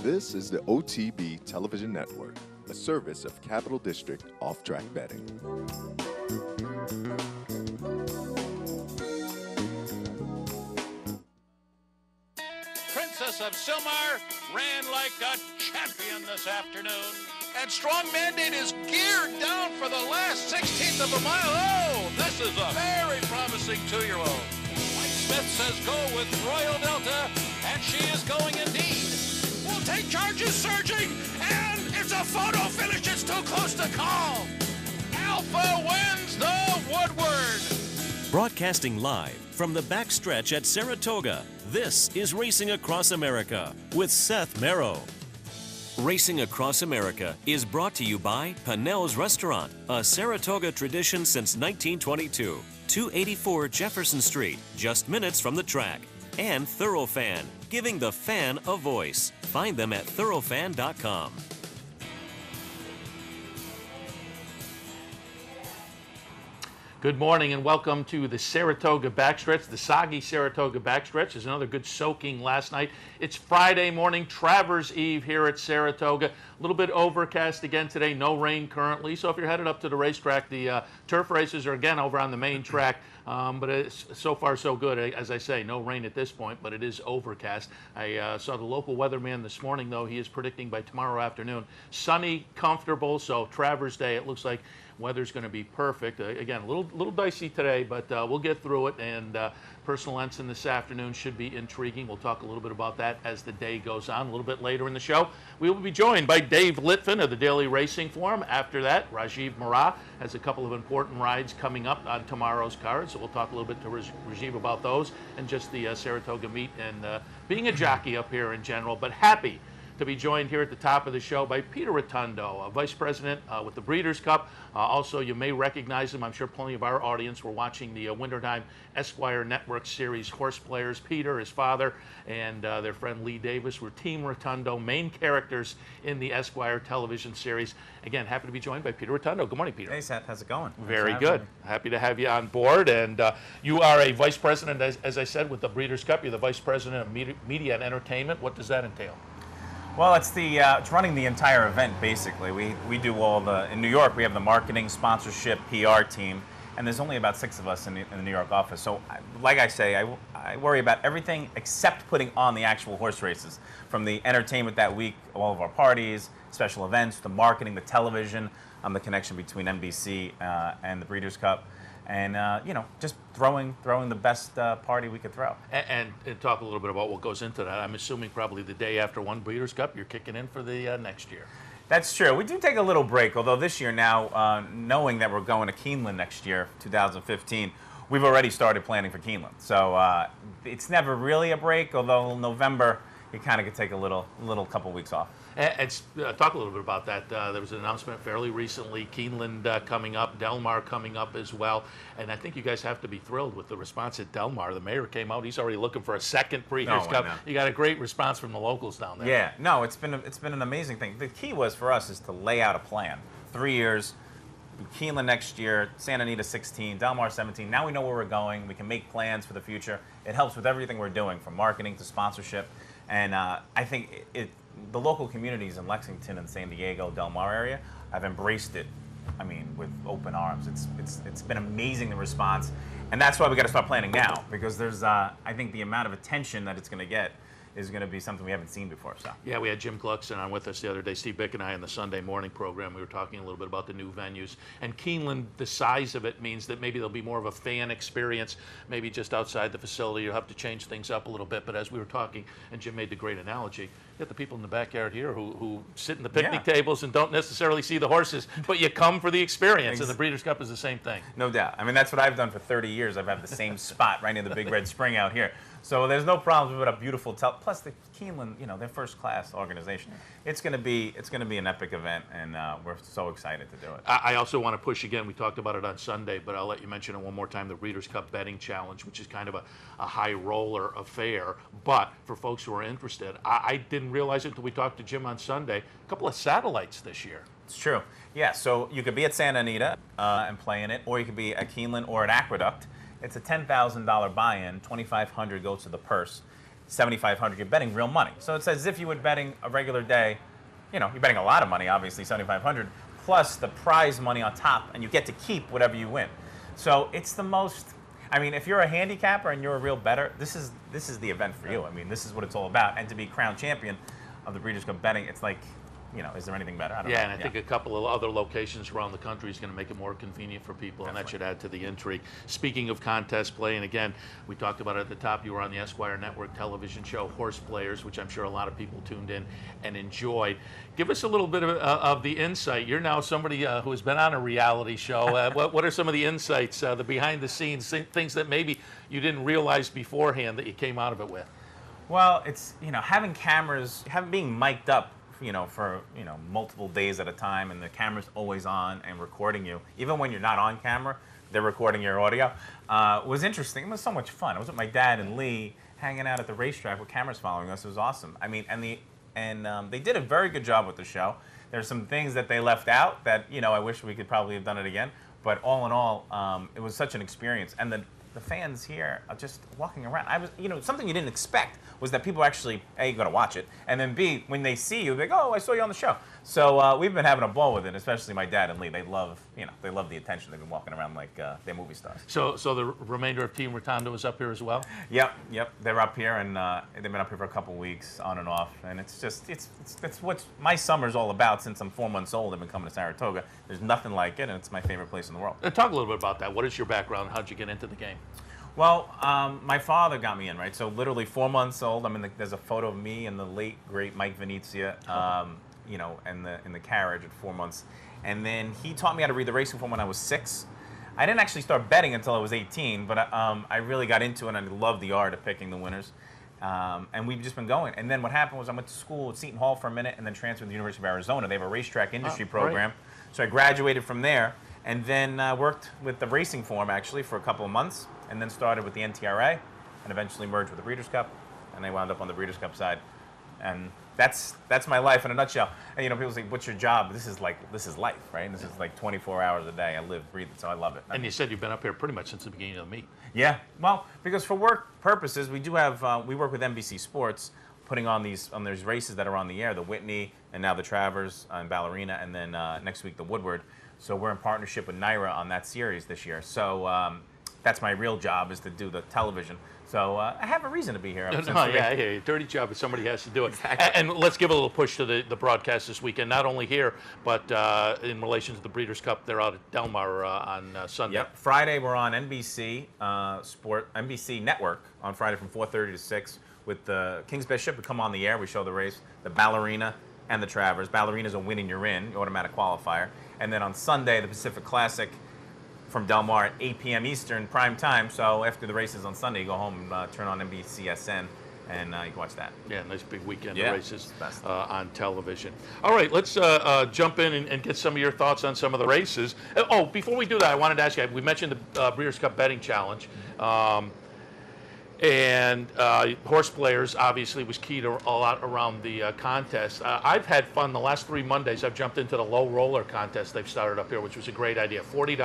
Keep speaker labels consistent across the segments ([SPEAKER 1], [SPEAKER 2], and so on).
[SPEAKER 1] This is the OTB Television Network, a service of Capital District Off-Track Betting.
[SPEAKER 2] Princess of Silmar ran like a champion this afternoon. And Strong Mandate is geared down for the last 16th of a mile. Oh, this is a very promising two-year-old. Mike Smith says go with Royal Delta, and she is going indeed. Will take charge is surging, and it's a photo finish. It's too close to call. Alpha wins the Woodward.
[SPEAKER 3] Broadcasting live from the backstretch at Saratoga, this is Racing Across America with Seth Merrow. Racing Across America is brought to you by Pinnell's Restaurant, a Saratoga tradition since 1922. 284 Jefferson Street, just minutes from the track. And Thoroughfan, giving the fan a voice. Find them at thoroughfan.com.
[SPEAKER 4] Good morning and welcome to the Saratoga backstretch. The soggy Saratoga backstretch is another good soaking last night. It's Friday morning, Travers Eve here at Saratoga. A little bit overcast again today, no rain currently. So if you're headed up to the racetrack, the turf races are again over on the main track. But it's so far so good. As I say, no rain at this point, but it is overcast. I saw the local weatherman this morning, though. He is predicting by tomorrow afternoon, sunny, comfortable. So Travers Day, it looks like weather's going to be perfect. Again, a little dicey today, but we'll get through it. And Personal Ensign this afternoon should be intriguing. We'll talk a little bit about that as the day goes on. A little bit later in the show, we will be joined by Dave Litvin of the Daily Racing Forum. After that, Rajiv Mehra has a couple of important rides coming up on tomorrow's card. So we'll talk a little bit to Rajiv about those and just the Saratoga meet and being a jockey up here in general. But happy to be joined here at the top of the show by Peter Rotundo, Vice President with the Breeders' Cup. Also, you may recognize him. I'm sure plenty of our audience were watching the Wintertime Esquire Network Series Horse Players. Peter, his father, and their friend Lee Davis were Team Rotundo, main characters in the Esquire television series. Again, happy to be joined by Peter Rotundo. Good morning, Peter.
[SPEAKER 5] Hey, Seth. How's it going?
[SPEAKER 4] Very good. Happy to have you on board. And you are a Vice President, as I said, with the Breeders' Cup. You're the Vice President of Media and Entertainment. What does that entail?
[SPEAKER 5] Well, it's it's running the entire event, basically. We do all in New York, we have the marketing, sponsorship, PR team, and there's only about 6 of us in the New York office. So, like I say, I worry about everything except putting on the actual horse races. From the entertainment that week, all of our parties, special events, the marketing, the television, the connection between NBC and the Breeders' Cup. And, just throwing the best party we could throw.
[SPEAKER 4] And talk a little bit about what goes into that. I'm assuming probably the day after one Breeders' Cup, you're kicking in for the next year.
[SPEAKER 5] That's true. We do take a little break, although this year now, knowing that we're going to Keeneland next year, 2015, we've already started planning for Keeneland. So it's never really a break, although November, you kind of could take a little couple weeks off.
[SPEAKER 4] And talk a little bit about that. There was an announcement fairly recently, Keeneland coming up, Del Mar coming up as well. And I think you guys have to be thrilled with the response at Del Mar. The mayor came out, he's already looking for a second Breeders' Cup. You got a great response from the locals down there.
[SPEAKER 5] Yeah, no, it's been an amazing thing. The key was for us is to lay out a plan. 3 years, Keeneland next year, Santa Anita 16, Del Mar 17. Now we know where we're going. We can make plans for the future. It helps with everything we're doing, from marketing to sponsorship. And I think the local communities in Lexington and San Diego, Del Mar area, have embraced it, with open arms. It's been amazing, the response. And that's why we got to start planning now, because there's, I think the amount of attention that it's going to get is going to be something we haven't seen before. So
[SPEAKER 4] yeah, we had Jim Gluckson on with us the other day, Steve Bick and I, in the Sunday morning program. We were talking a little bit about the new venues. And Keeneland, the size of it means that maybe there'll be more of a fan experience, maybe just outside the facility. You'll have to change things up a little bit. But as we were talking, and Jim made the great analogy, you got the people in the backyard here who sit in the picnic tables and don't necessarily see the horses, but you come for the experience. And the Breeders' Cup is the same thing.
[SPEAKER 5] No doubt. That's what I've done for 30 years. I've had the same spot right near the Big Red Spring out here. So there's no problems with a beautiful plus the Keeneland, they're first class organization. It's going to be an epic event, and we're so excited to do it.
[SPEAKER 4] I also want to push again. We talked about it on Sunday, but I'll let you mention it one more time. The Breeders' Cup Betting Challenge, which is kind of a high roller affair, but for folks who are interested, I didn't realize it until we talked to Jim on Sunday. A couple of satellites this year.
[SPEAKER 5] It's true. Yeah. So you could be at Santa Anita and play in it, or you could be at Keeneland or at Aqueduct. It's a $10,000 buy-in. $2,500 goes to the purse. $7,500, you're betting real money. So it's as if you were betting a regular day. You know, you're betting a lot of money, obviously, $7,500, plus the prize money on top, and you get to keep whatever you win. So it's the most. I mean, if you're a handicapper and you're a real bettor, this is the event for you. I mean, this is what it's all about. And to be crowned champion of the Breeders' Cup betting, it's like, you know, is there anything better? I don't know.
[SPEAKER 4] And I think a couple of other locations around the country is going to make it more convenient for people, and that should add to the intrigue. Speaking of contest play, and again, we talked about it at the top, you were on the Esquire Network television show, Horse Players, which I'm sure a lot of people tuned in and enjoyed. Give us a little bit of the insight. You're now somebody who has been on a reality show. What are some of the insights, the behind the scenes, things that maybe you didn't realize beforehand that you came out of it with?
[SPEAKER 5] Well, it's, you know, having cameras, being mic'd up, you know, for, you know, multiple days at a time, and the camera's always on and recording you. Even when you're not on camera, they're recording your audio. Was interesting. It was so much fun. I was with my dad and Lee hanging out at the racetrack with cameras following us. It was awesome. I mean, and they did a very good job with the show. There's some things that they left out that, you know, I wish we could probably have done it again. But all in all, it was such an experience. And the fans here are just walking around. You know, something you didn't expect was that people actually, A, going to watch it, and then B, when they see you, they go, oh, I saw you on the show. So we've been having a ball with it, especially my dad and Lee. They love, you know, they love the attention. They've been walking around like they're movie stars.
[SPEAKER 4] So the remainder of Team Rotondo is up here as well?
[SPEAKER 5] Yep. They're up here, and they've been up here for a couple weeks, on and off. And it's just, it's what my summer's all about. Since I'm 4 months old, I've been coming to Saratoga. There's nothing like it, and it's my favorite place in the world.
[SPEAKER 4] Talk a little bit about that. What is your background? How'd you get into the game?
[SPEAKER 5] Well, my father got me in, right? So literally 4 months old. There's a photo of me and the late great Mike Venezia, you know, in the carriage at 4 months, and then he taught me how to read the racing form when I was 6. I didn't actually start betting until I was 18, but I really got into it, and I loved the art of picking the winners. And we've just been going. And then what happened was I went to school at Seton Hall for a minute, and then transferred to the University of Arizona. They have a racetrack industry program, so I graduated from there, and then worked with the racing form actually for a couple of months. And then started with the NTRA, and eventually merged with the Breeders' Cup, and I wound up on the Breeders' Cup side, and that's my life in a nutshell. And you know, people say, "What's your job?" This is life, right? This is like 24 hours a day. I live, breathe it, so I love it.
[SPEAKER 4] And you said you've been up here pretty much since the beginning of the meet.
[SPEAKER 5] Yeah, well, because for work purposes, we do have we work with NBC Sports, putting on these races that are on the air, the Whitney, and now the Travers and Ballerina, and then next week the Woodward. So we're in partnership with NYRA on that series this year. So. That's my real job, is to do the television. So I have a reason to be here.
[SPEAKER 4] I hear you. Dirty job, but somebody has to do it.
[SPEAKER 5] Exactly.
[SPEAKER 4] And let's give a little push to the broadcast this weekend, not only here, but in relation to the Breeders' Cup. They're out at Del Mar on Sunday.
[SPEAKER 5] Yep. Friday, we're on NBC NBC Network on Friday from 4:30 to 6 with the King's Bishop. We come on the air. We show the race, the Ballerina and the Travers. Ballerina's a win and you're in, automatic qualifier. And then on Sunday, the Pacific Classic from Del Mar at 8 p.m. Eastern, prime time. So after the races on Sunday, you go home and turn on NBCSN, and you can watch that.
[SPEAKER 4] Yeah, nice big weekend of races
[SPEAKER 5] best.
[SPEAKER 4] On television. All right, let's jump in and get some of your thoughts on some of the races. Oh, before we do that, I wanted to ask you, we mentioned the Breeders' Cup betting challenge. And Horse Players obviously was key to a lot around the contest. I've had fun the last 3 Mondays. I've jumped into the low roller contest they've started up here, which was a great idea. $40,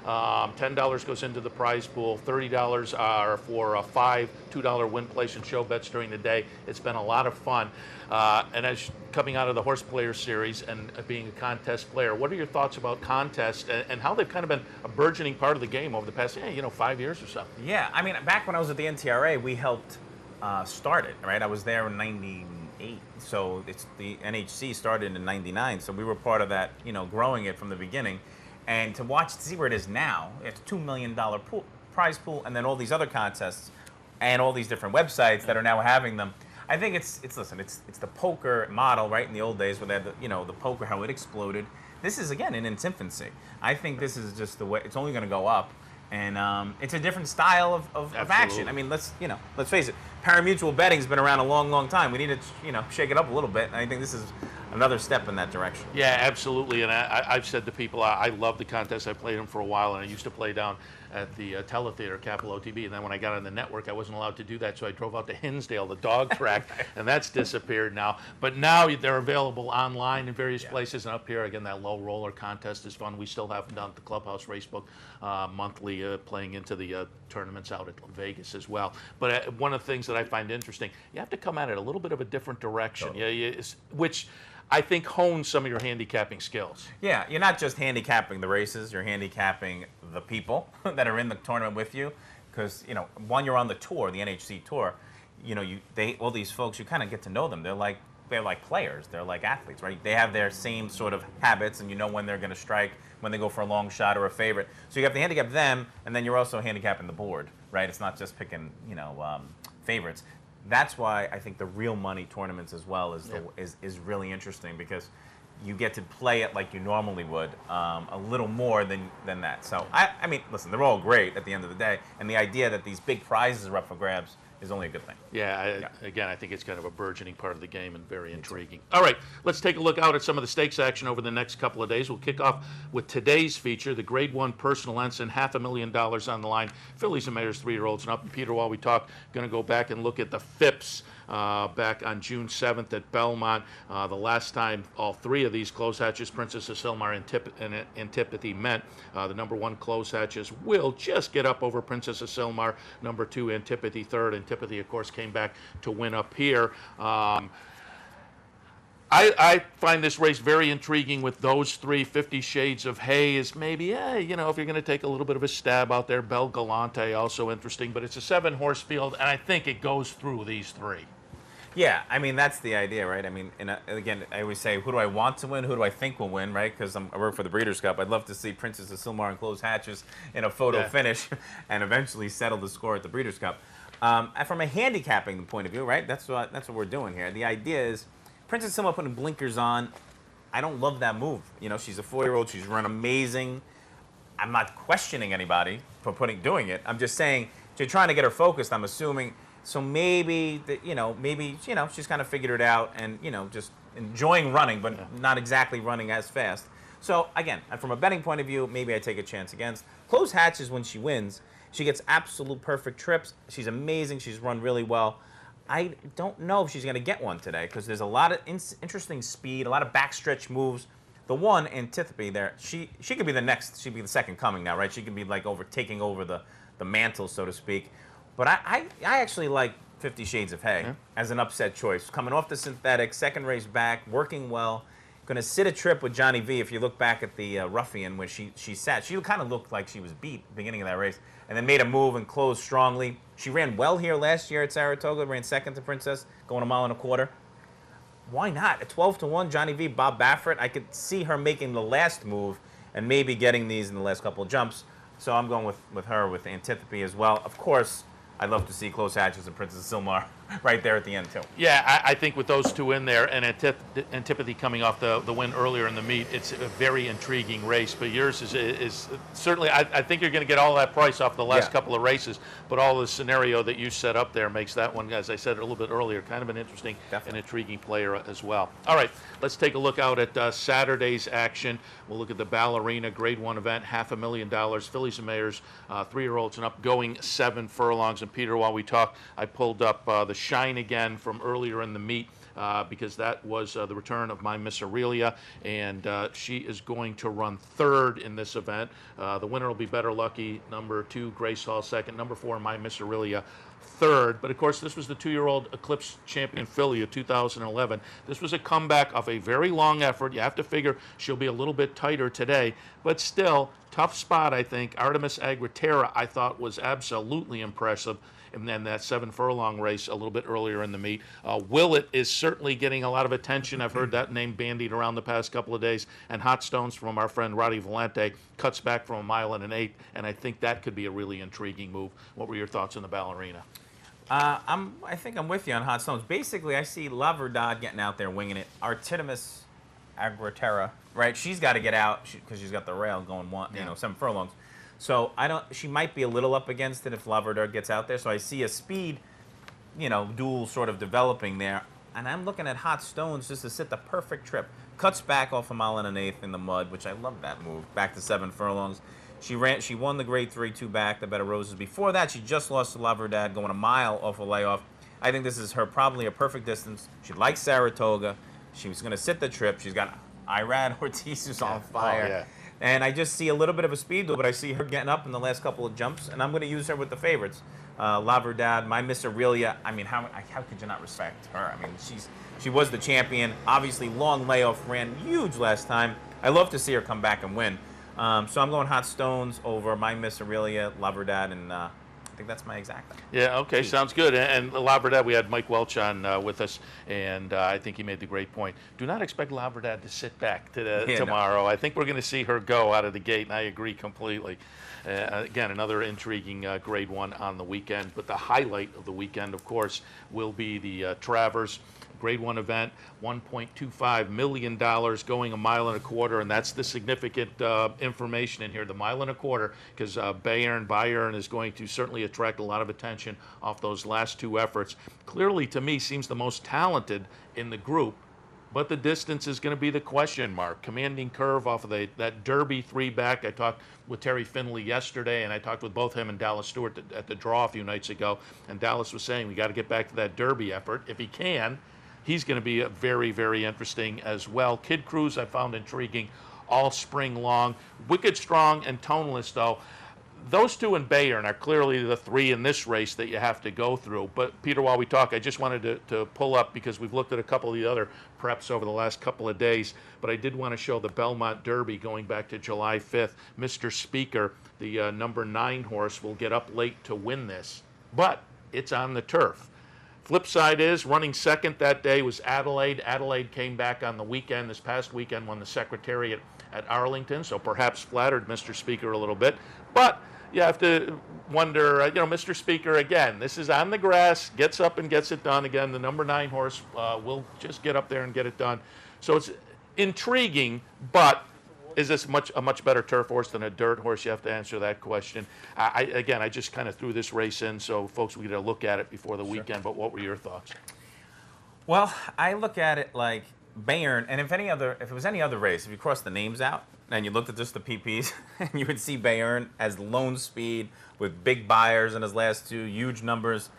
[SPEAKER 4] $10 goes into the prize pool, $30 are for 5 $2 win, place, and show bets during the day. It's been a lot of fun. And as coming out of the Horse Player Series and being a contest player, what are your thoughts about contests and how they've kind of been a burgeoning part of the game over the past, 5 years or so?
[SPEAKER 5] Yeah, I mean, back when I was at the NTRA, we helped start it, right? I was there in '98, so the NHC started in '99, so we were part of that, growing it from the beginning. And to see where it is now, it's $2 million prize pool, and then all these other contests, and all these different websites that are now having them. I think it's the poker model, right? In the old days, where they had the poker, how it exploded. This is again in its infancy. I think this is just the way it's only going to go up, and it's a different style of action. I mean, let's face it. Pari-mutuel betting's been around a long, long time. We need to shake it up a little bit. And I think this is another step in that direction.
[SPEAKER 4] Yeah, absolutely. And I've said to people, I love the contest. I played them for a while, and I used to play down at the Teletheater, Capital OTB. And then when I got on the network, I wasn't allowed to do that, so I drove out to Hinsdale, the dog track, and that's disappeared now. But now they're available online in various places. And up here, again, that low roller contest is fun. We still have them down at the Clubhouse Racebook monthly, playing into the tournaments out at Vegas as well. But one of the things that I find interesting, you have to come at it a little bit of a different direction, which I think hones some of your handicapping skills.
[SPEAKER 5] Yeah, you're not just handicapping the races, you're handicapping the people that are in the tournament with you. Because, one, you're on the tour, the NHC tour, all these folks, you kind of get to know them. They're like players, they're like athletes, right? They have their same sort of habits, and you know when they're going to strike, when they go for a long shot or a favorite. So you have to handicap them, and then you're also handicapping the board, right? It's not just picking, favorites. That's why I think the real money tournaments as well is really interesting, because you get to play it like you normally would, a little more than that. So I mean, listen, they're all great at the end of the day, and the idea that these big prizes are up for grabs is only a good thing.
[SPEAKER 4] Again, I think it's kind of a burgeoning part of the game and very intriguing. All right, let's take a look out at some of the stakes action over the next couple of days. We'll kick off with today's feature, the Grade 1 Personal Ensign, $500,000 on the line. Fillies and Mares, 3-year-olds and up. And Peter, while we talk, going to go back and look at the Phipps back on June 7th at Belmont. The last time all three of these close hatches, Princess of Silmar and Antipathy, met. The number 1 close hatches will just get up over Princess of Silmar. Number 2, Antipathy, third. Antipathy, of course, came back to win up here. I find this race very intriguing with those three. 50 Shades of Hay is maybe, if you're going to take a little bit of a stab out there. Bel Galante, also interesting. But it's a 7-horse field, and I think it goes through these three.
[SPEAKER 5] Yeah, I mean, that's the idea, right? I mean, again, I always say, who do I want to win? Who do I think will win, right? Because I work for the Breeders' Cup. I'd love to see Princess of Silmar and close hatches in a photo finish and eventually settle the score at the Breeders' Cup. And from a handicapping point of view, right, that's what we're doing here. The idea is Princess Silmar putting blinkers on. I don't love that move. She's a 4-year-old. She's run amazing. I'm not questioning anybody for doing it. I'm just saying, you're trying to get her focused, I'm assuming. So maybe she's kind of figured it out and, just enjoying running, but not exactly running as fast. So, again, from a betting point of view, maybe I take a chance against. Close hatches when she wins. She gets absolute perfect trips. She's amazing. She's run really well. I don't know if she's going to get one today, because there's a lot of interesting speed, a lot of backstretch moves. The one, Antipathy there, she could be the next, she'd be the second coming now, right? She could be like taking over the mantle, so to speak. But I actually like 50 Shades of Hay as an upset choice. Coming off the synthetic, second race back, working well. Going to sit a trip with Johnny V. If you look back at the Ruffian where she sat, she kind of looked like she was beat at the beginning of that race, and then made a move and closed strongly. She ran well here last year at Saratoga, ran second to Princess, going 1.25 miles. Why not? At 12-1, Johnny V, Bob Baffert, I could see her making the last move and maybe getting these in the last couple of jumps. So I'm going with her, with Antipathy as well. Of course, I'd love to see close hatches and Princess Silmar right there at the end, too.
[SPEAKER 4] Yeah, I think with those two in there and Antipathy coming off the win earlier in the meet, it's a very intriguing race. But yours is certainly, I think you're going to get all that price off the last couple of races, but all the scenario that you set up there makes that one, as I said a little bit earlier, kind of an interesting and intriguing player as well. All right, let's take a look out at Saturday's action. We'll look at the Ballerina Grade 1 event, $500,000, Fillies and Mares, 3-year-olds and up, going 7 furlongs. And Peter, while we talk, I pulled up the Shine Again from earlier in the meet, because that was the return of My Miss Aurelia, and she is going to run third in this event. The winner will be Better Lucky, number 2, Grace Hall second, number 4, My Miss Aurelia third. But of course, this was the 2-year-old Eclipse champion filly of 2011. This was a comeback of a very long effort. You have to figure she'll be a little bit tighter today, but still, tough spot, I think. Artemis Agritera, I thought, was absolutely impressive. And then that 7 furlong race a little bit earlier in the meet. Willett is certainly getting a lot of attention. I've heard that name bandied around the past couple of days. And Hot Stones from our friend Roddy Valente cuts back from 1 mile and an 1/8, and I think that could be a really intriguing move. What were your thoughts on the Ballerina?
[SPEAKER 5] I think I'm with you on Hot Stones. Basically, I see La Verdad getting out there winging it. Artemis Agritera, right? She's got to get out because she's got the rail going 7 furlongs. So she might be a little up against it if La Verdad gets out there. So I see a speed, duel sort of developing there. And I'm looking at Hot Stones just to sit the perfect trip. Cuts back off 1 mile and an 1/8 in the mud, which I love that move. Back to 7 furlongs. She won the Grade 3 2-back, the Bed of Roses. Before that, she just lost to La Verdad, going a mile off a layoff. I think this is probably a perfect distance. She likes Saratoga. She was going to sit the trip. She's got Irad Ortiz who's on fire.
[SPEAKER 4] Oh, yeah.
[SPEAKER 5] And I just see a little bit of a speed, but I see her getting up in the last couple of jumps, and I'm going to use her with the favorites. La Verdad, my Miss Aurelia. I mean, how could you not respect her? I mean, she was the champion. Obviously, long layoff, ran huge last time. I love to see her come back and win. So I'm going Hot Stones over my Miss Aurelia, La Verdad, and I think that's my exacta.
[SPEAKER 4] Yeah, okay, sounds good. And La Verdad, we had Mike Welch on with us, and I think he made the great point. Do not expect La Verdad to sit back tomorrow. No. I think we're going to see her go out of the gate, and I agree completely. Again, another intriguing Grade 1 on the weekend. But the highlight of the weekend, of course, will be the Travers Grade 1 event, $1.25 million, going a mile and a quarter, and that's the significant information in here, the mile and a quarter, because Bayern is going to certainly attract a lot of attention off those last two efforts. Clearly, to me, seems the most talented in the group, but the distance is going to be the question mark. Commanding Curve off of that Derby 3-back. I talked with Terry Finley yesterday, and I talked with both him and Dallas Stewart at the draw a few nights ago, and Dallas was saying we got to get back to that Derby effort. If he can, he's going to be very, very interesting as well. Kid Cruz I found intriguing all spring long. Wicked Strong and Toneless, though. Those two and Bayern are clearly the three in this race that you have to go through. But, Peter, while we talk, I just wanted to pull up, because we've looked at a couple of the other preps over the last couple of days, but I did want to show the Belmont Derby going back to July 5th. Mr. Speaker, the number 9 horse, will get up late to win this, but it's on the turf. Flip side is, running second that day was Adelaide. Adelaide came back on the weekend, this past weekend, won the Secretariat at Arlington, so perhaps flattered Mr. Speaker a little bit. But you have to wonder, Mr. Speaker, again, this is on the grass, gets up and gets it done. Again, the number 9 horse will just get up there and get it done. So it's intriguing, but is this a much better turf horse than a dirt horse? You have to answer that question. I just kind of threw this race in so folks would get a look at it before the weekend, but what were your thoughts?
[SPEAKER 5] Well, I look at it like Bayern, and if it was any other race, if you crossed the names out and you looked at just the PPs, and you would see Bayern as lone speed with big buyers in his last two, huge numbers.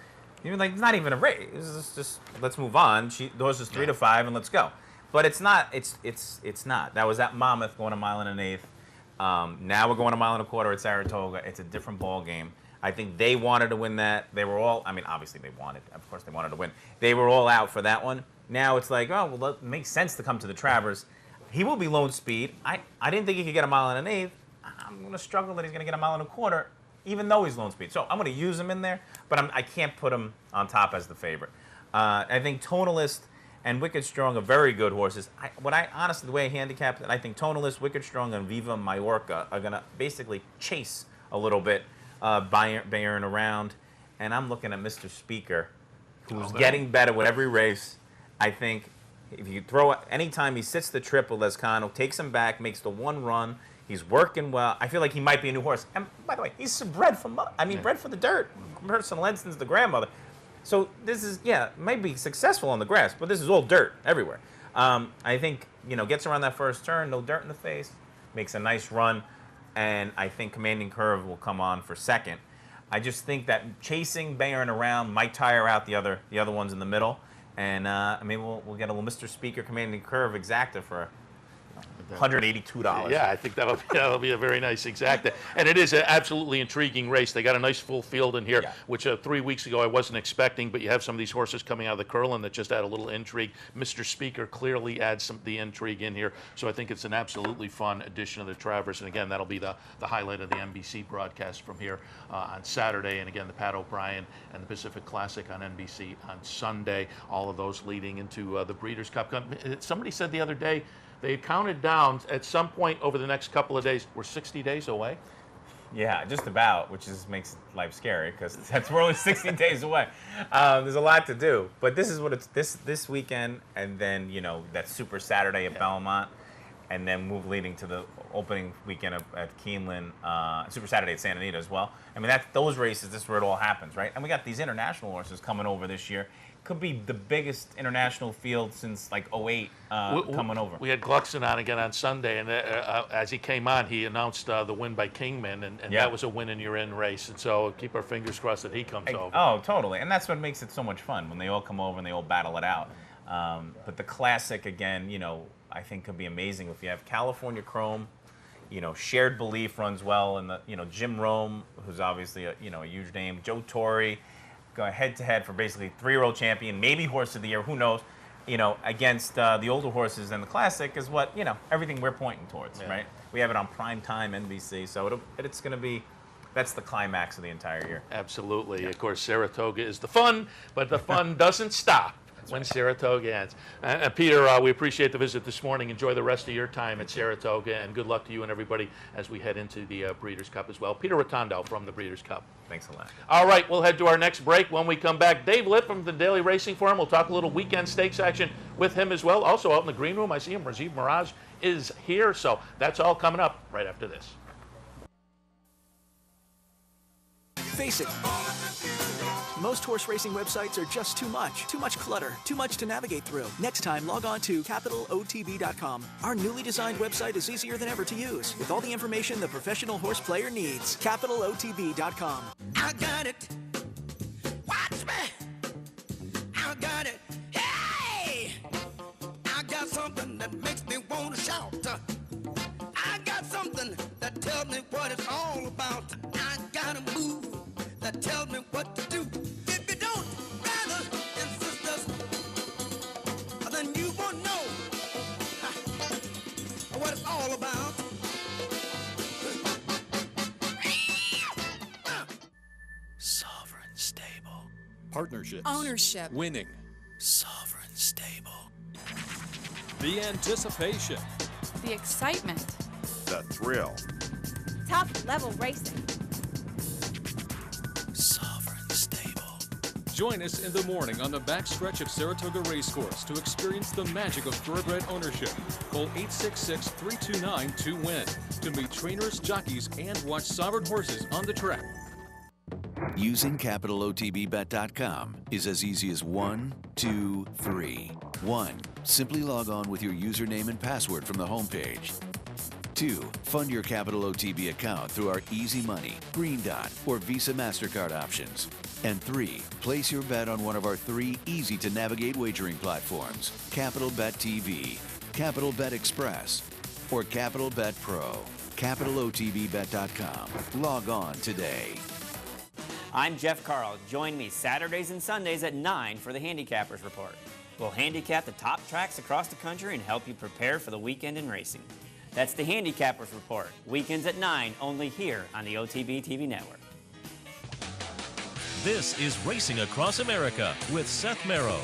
[SPEAKER 5] You're like, it's not even a race. It's just let's move on. The horse is 3 to 5, and let's go. But it's not. It's not. That was at Monmouth going a mile and an eighth. Now we're going a mile and a quarter at Saratoga. It's a different ball game. I think they wanted to win that. They were all. I mean, obviously they wanted. Of course, they wanted to win. They were all out for that one. Now it's like, oh well, it makes sense to come to the Travers. He will be lone speed. I didn't think he could get a mile and an eighth. I'm going to struggle that he's going to get a mile and a quarter, even though he's lone speed. So I'm going to use him in there, but I can't put him on top as the favorite. I think Tonalist and Wicked Strong are very good horses. Honestly, the way I handicap it, I think Tonalist, Wicked Strong, and Viva Mallorca are going to basically chase a little bit Bayern around. And I'm looking at Mr. Speaker, who's getting better with every race. I think if you throw it, anytime he sits the trip with Lescano, takes him back, makes the one run, he's working well. I feel like he might be a new horse. And by the way, he's bred for bred for the dirt. Personal Ensign's the grandmother. So this is, might be successful on the grass, but this is all dirt everywhere. I think, gets around that first turn, no dirt in the face, makes a nice run, and I think Commanding Curve will come on for second. I just think that chasing Bayern around might tire out the other ones in the middle, and maybe we'll get a little Mr. Speaker Commanding Curve exacta for $182.
[SPEAKER 4] Yeah, I think that'll be a very nice exacta. And it is an absolutely intriguing race. They got a nice full field in here, which 3 weeks ago I wasn't expecting, but you have some of these horses coming out of the Curlin that just add a little intrigue. Mr. Speaker clearly adds the intrigue in here, so I think it's an absolutely fun edition of the Travers. And again, that'll be the highlight of the NBC broadcast from here on Saturday. And again, the Pat O'Brien and the Pacific Classic on NBC on Sunday. All of those leading into the Breeders' Cup. Somebody said the other day, they counted down at some point over the next couple of days. We're 60 days away.
[SPEAKER 5] Yeah, just about, which makes life scary because we're only 16 days away. There's a lot to do, but this is what it's this weekend, and then that Super Saturday at Belmont, and then leading to the opening weekend at Keeneland, Super Saturday at Santa Anita as well. I mean, those races, this is where it all happens, right? And we got these international horses coming over this year. Could be the biggest international field since like '08 coming over.
[SPEAKER 4] We had Gluckson on again on Sunday, and as he came on, he announced the win by Kingman, and that was a win in your in race. And so keep our fingers crossed that he comes over.
[SPEAKER 5] Oh, totally. And that's what makes it so much fun when they all come over and they all battle it out. But the Classic, again, I think could be amazing if you have California Chrome. Shared Belief runs well, and Jim Rome, who's obviously a huge name, Joe Torre, going head-to-head for basically 3-year-old champion, maybe horse of the year, who knows, against the older horses in the Classic is what, everything we're pointing towards, right? We have it on prime time NBC, so it's going to be, that's the climax of the entire year.
[SPEAKER 4] Absolutely. Of course, Saratoga is the fun, but the fun doesn't stop when Saratoga ends. Peter, we appreciate the visit this morning. Enjoy the rest of your time at Saratoga, and good luck to you and everybody as we head into the Breeders' Cup as well. Peter Rotondo from the Breeders' Cup.
[SPEAKER 5] Thanks a lot.
[SPEAKER 4] All right, we'll head to our next break. When we come back, Dave Litt from the Daily Racing Forum. We'll talk a little weekend stakes action with him as well. Also out in the green room, I see him. Rajiv Mirage is here, so that's all coming up right after this.
[SPEAKER 6] Face it. Most horse racing websites are just too much clutter, too much to navigate through. Next time, log on to capitalotb.com. Our newly designed website is easier than ever to use, with all the information the professional horse player needs. capitalotb.com.
[SPEAKER 7] I got it. Watch me. I got it. Hey! I got something that makes me want to shout. I got something that tells me what it's all about. I got a move that tells me what to do. If you don't, brothers and sisters, then you won't know what it's all about.
[SPEAKER 6] Sovereign Stable.
[SPEAKER 8] Partnerships.
[SPEAKER 9] Ownership.
[SPEAKER 8] Winning.
[SPEAKER 6] Sovereign Stable.
[SPEAKER 8] The anticipation.
[SPEAKER 9] The excitement.
[SPEAKER 1] The thrill.
[SPEAKER 10] Top level racing.
[SPEAKER 6] Sovereign Stable.
[SPEAKER 8] Join us in the morning on the backstretch of Saratoga Racecourse to experience the magic of thoroughbred ownership. Call 866-329-2WIN to meet trainers, jockeys, and watch sovereign horses on the track.
[SPEAKER 11] Using capitalotbbet.com is as easy as 1, 2, 3. 1. Simply log on with your username and password from the homepage. 2. Fund your Capital OTB account through our Easy Money, Green Dot, or Visa MasterCard options. And 3. Place your bet on one of our 3 easy-to-navigate wagering platforms, Capital Bet TV, Capital Bet Express, or Capital Bet Pro. CapitalOTBBet.com. Log on today.
[SPEAKER 12] I'm Jeff Carl. Join me Saturdays and Sundays at 9 for the Handicappers Report. We'll handicap the top tracks across the country and help you prepare for the weekend in racing. That's the Handicappers Report, weekends at 9, only here on the OTB TV network.
[SPEAKER 3] This is Racing Across America with Seth Merrow.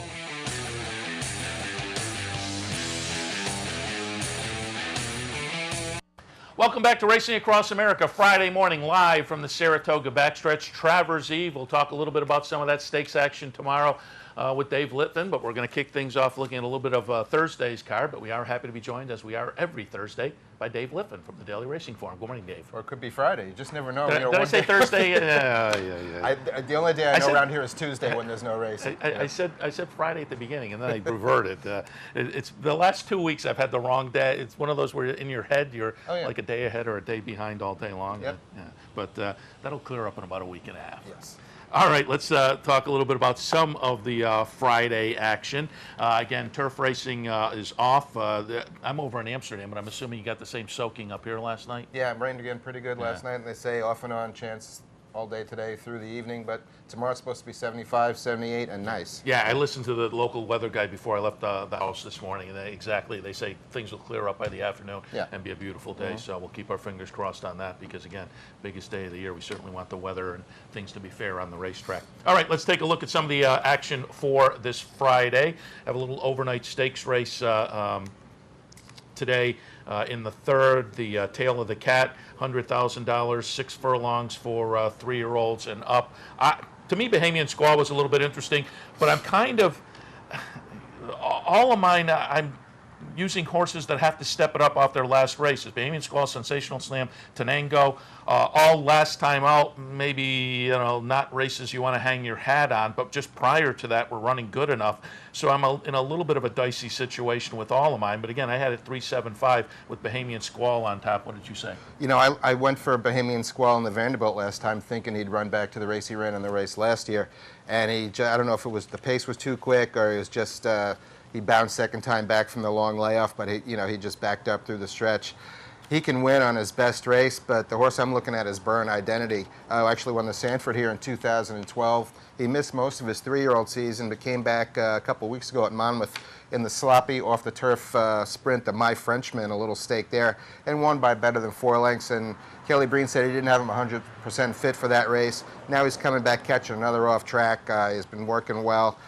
[SPEAKER 4] Welcome back to Racing Across America, Friday morning, live from the Saratoga backstretch. Travers Eve. We'll talk a little bit about some of that stakes action tomorrow with Dave Litvin, but we're going to kick things off looking at a little bit of Thursday's card. But we are happy to be joined, as we are every Thursday, by Dave Litvin from the Daily Racing Forum. Good morning, Dave.
[SPEAKER 13] Or it could be Friday. You just never know.
[SPEAKER 4] Did I say Thursday? Yeah.
[SPEAKER 13] The only day I know around here is Tuesday when there's no race.
[SPEAKER 4] I said Friday at the beginning, and then I reverted. It's the last 2 weeks I've had the wrong day. It's one of those where in your head you're like a day ahead or a day behind all day long.
[SPEAKER 13] Yep.
[SPEAKER 4] But that'll clear up in about a week and a half.
[SPEAKER 13] Yes.
[SPEAKER 4] All right, let's talk a little bit about some of the Friday action. Again, turf racing is off. I'm over in Amsterdam, but I'm assuming you got the same soaking up here last night?
[SPEAKER 13] Yeah, it rained again pretty good last night, and they say off and on chance all day today through the evening, but tomorrow it's supposed to be 75, 78, and nice.
[SPEAKER 4] Yeah, I listened to the local weather guy before I left the house this morning, and they say things will clear up by the afternoon and be a beautiful day, so we'll keep our fingers crossed on that because, again, biggest day of the year, we certainly want the weather and things to be fair on the racetrack. All right, let's take a look at some of the action for this Friday. Have a little overnight stakes race today in the third, the Tail of the Cat, $100,000, 6 furlongs for 3-year-olds and up. To me, Bahamian Squaw was a little bit interesting, but I'm kind of, all of mine, I'm using horses that have to step it up off their last races. Bahamian Squall, Sensational Slam, Tenango, all last time out, maybe not races you want to hang your hat on, but just prior to that were running good enough. So I'm in a little bit of a dicey situation with all of mine. But again, I had it 3-7-5 with Bahamian Squall on top. What did you say?
[SPEAKER 13] I went for Bahamian Squall in the Vanderbilt last time, thinking he'd run back to the race he ran in the race last year. And I don't know if it was the pace was too quick or it was just he bounced second time back from the long layoff, but he just backed up through the stretch. He can win on his best race, but the horse I'm looking at is Burn Identity. Actually won the Sanford here in 2012. He missed most of his 3-year-old season, but came back a couple weeks ago at Monmouth in the sloppy off-the-turf sprint, the My Frenchman, a little stake there, and won by better than 4 lengths. And Kelly Breen said he didn't have him 100% fit for that race. Now he's coming back catching another off track. He's been working well.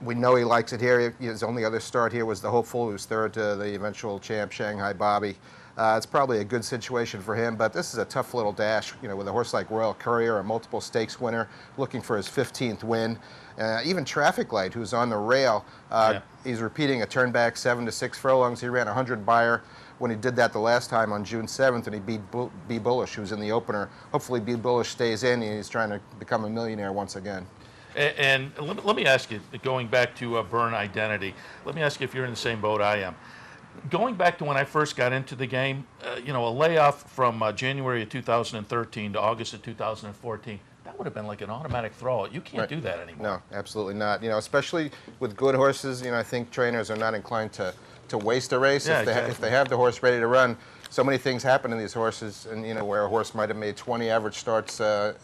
[SPEAKER 13] We know he likes it here. His only other start here was the hopeful, who was third to the eventual champ, Shanghai Bobby. It's probably a good situation for him, but this is a tough little dash, with a horse like Royal Courier, a multiple stakes winner, looking for his 15th win. Even Traffic Light, who's on the rail, he's repeating a turn back 7 to 6 furlongs. He ran 100 Beyer when he did that the last time on June 7th, and he beat B. Bullish, who's in the opener. Hopefully B. Bullish stays in, and he's trying to become a millionaire once again.
[SPEAKER 4] And let me ask you, going back to Burn Identity, let me ask you if you're in the same boat I am. Going back to when I first got into the game, a layoff from January of 2013 to August of 2014, that would have been like an automatic throw. You can't do that anymore.
[SPEAKER 13] No, absolutely not. Especially with good horses, I think trainers are not inclined to waste a race.
[SPEAKER 4] Yeah,
[SPEAKER 13] if they have the horse ready to run. So many things happen in these horses, and where a horse might have made 20 average starts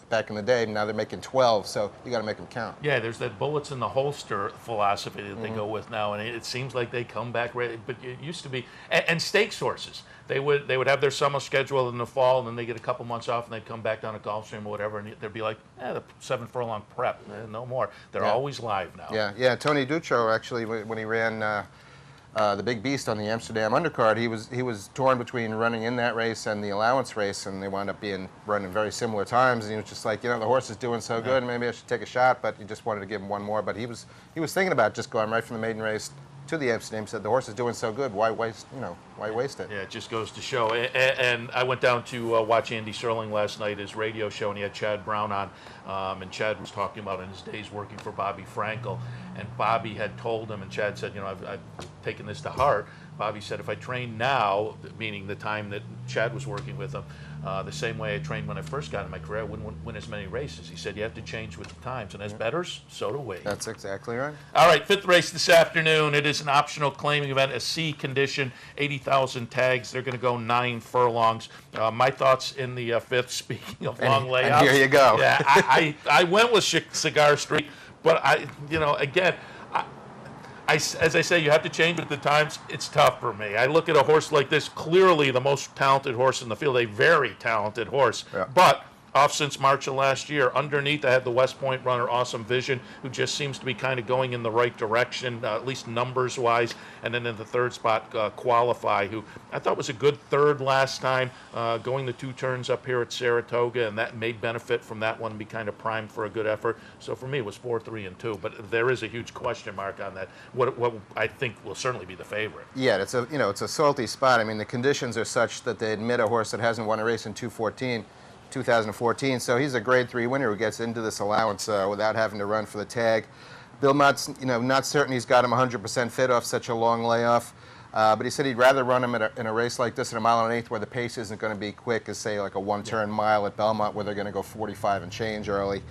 [SPEAKER 13] back in the day, now they're making 12. So you got to make them count.
[SPEAKER 4] Yeah, there's that bullets in the holster philosophy that they go with now, and it seems like they come back ready. But it used to be, and stakes horses, they would have their summer schedule in the fall, and then they get a couple months off, and they'd come back down a Gulfstream or whatever, and they'd be like, the 7 furlong prep, no more. They're always live now.
[SPEAKER 13] Yeah. Tony Duccio actually, when he ran. The Big Beast on the Amsterdam undercard, he was torn between running in that race and the allowance race, and they wound up running very similar times. And he was just like, the horse is doing so good, maybe I should take a shot. But he just wanted to give him one more. But he was thinking about just going right from the maiden race to the Amsterdam. Said the horse is doing so good, why waste it?
[SPEAKER 4] Yeah, it just goes to show. And I went down to watch Andy Serling last night, his radio show, and he had Chad Brown on, and Chad was talking about in his days working for Bobby Frankel, and Bobby had told him, and Chad said, I've taken this to heart. Bobby said, if I train now, meaning the time that Chad was working with him, the same way I trained when I first got in my career, I wouldn't win as many races. He said, you have to change with the times, and as bettors, so do we.
[SPEAKER 13] That's exactly right.
[SPEAKER 4] All right, 5th race this afternoon. It is an optional claiming event, a C condition, 80,000 tags. They're going to go 9 furlongs. My thoughts in the 5th, speaking of long layouts.
[SPEAKER 13] And here you go.
[SPEAKER 4] Yeah, I went with Cigar Street, but again, as I say, you have to change with the times. It's tough for me. I look at a horse like this, clearly the most talented horse in the field, a very talented horse, but off since March of last year. Underneath, I had the West Point runner, Awesome Vision, who just seems to be kind of going in the right direction, at least numbers-wise. And then in the 3rd spot, Qualify, who I thought was a good 3rd last time, going the 2 turns up here at Saratoga, and that may benefit from that one and be kind of primed for a good effort. So for me, it was 4, 3, and 2. But there is a huge question mark on that. What I think will certainly be the favorite.
[SPEAKER 13] Yeah, it's a salty spot. I mean, the conditions are such that they admit a horse that hasn't won a race in 2014, so he's a Grade 3 winner who gets into this allowance without having to run for the tag. Bill Mott's, not certain he's got him 100% fit off such a long layoff, but he said he'd rather run him in a race like this at 1 1/8 where the pace isn't going to be quick as, say, like a one-turn mile at Belmont where they're going to go 45 and change early.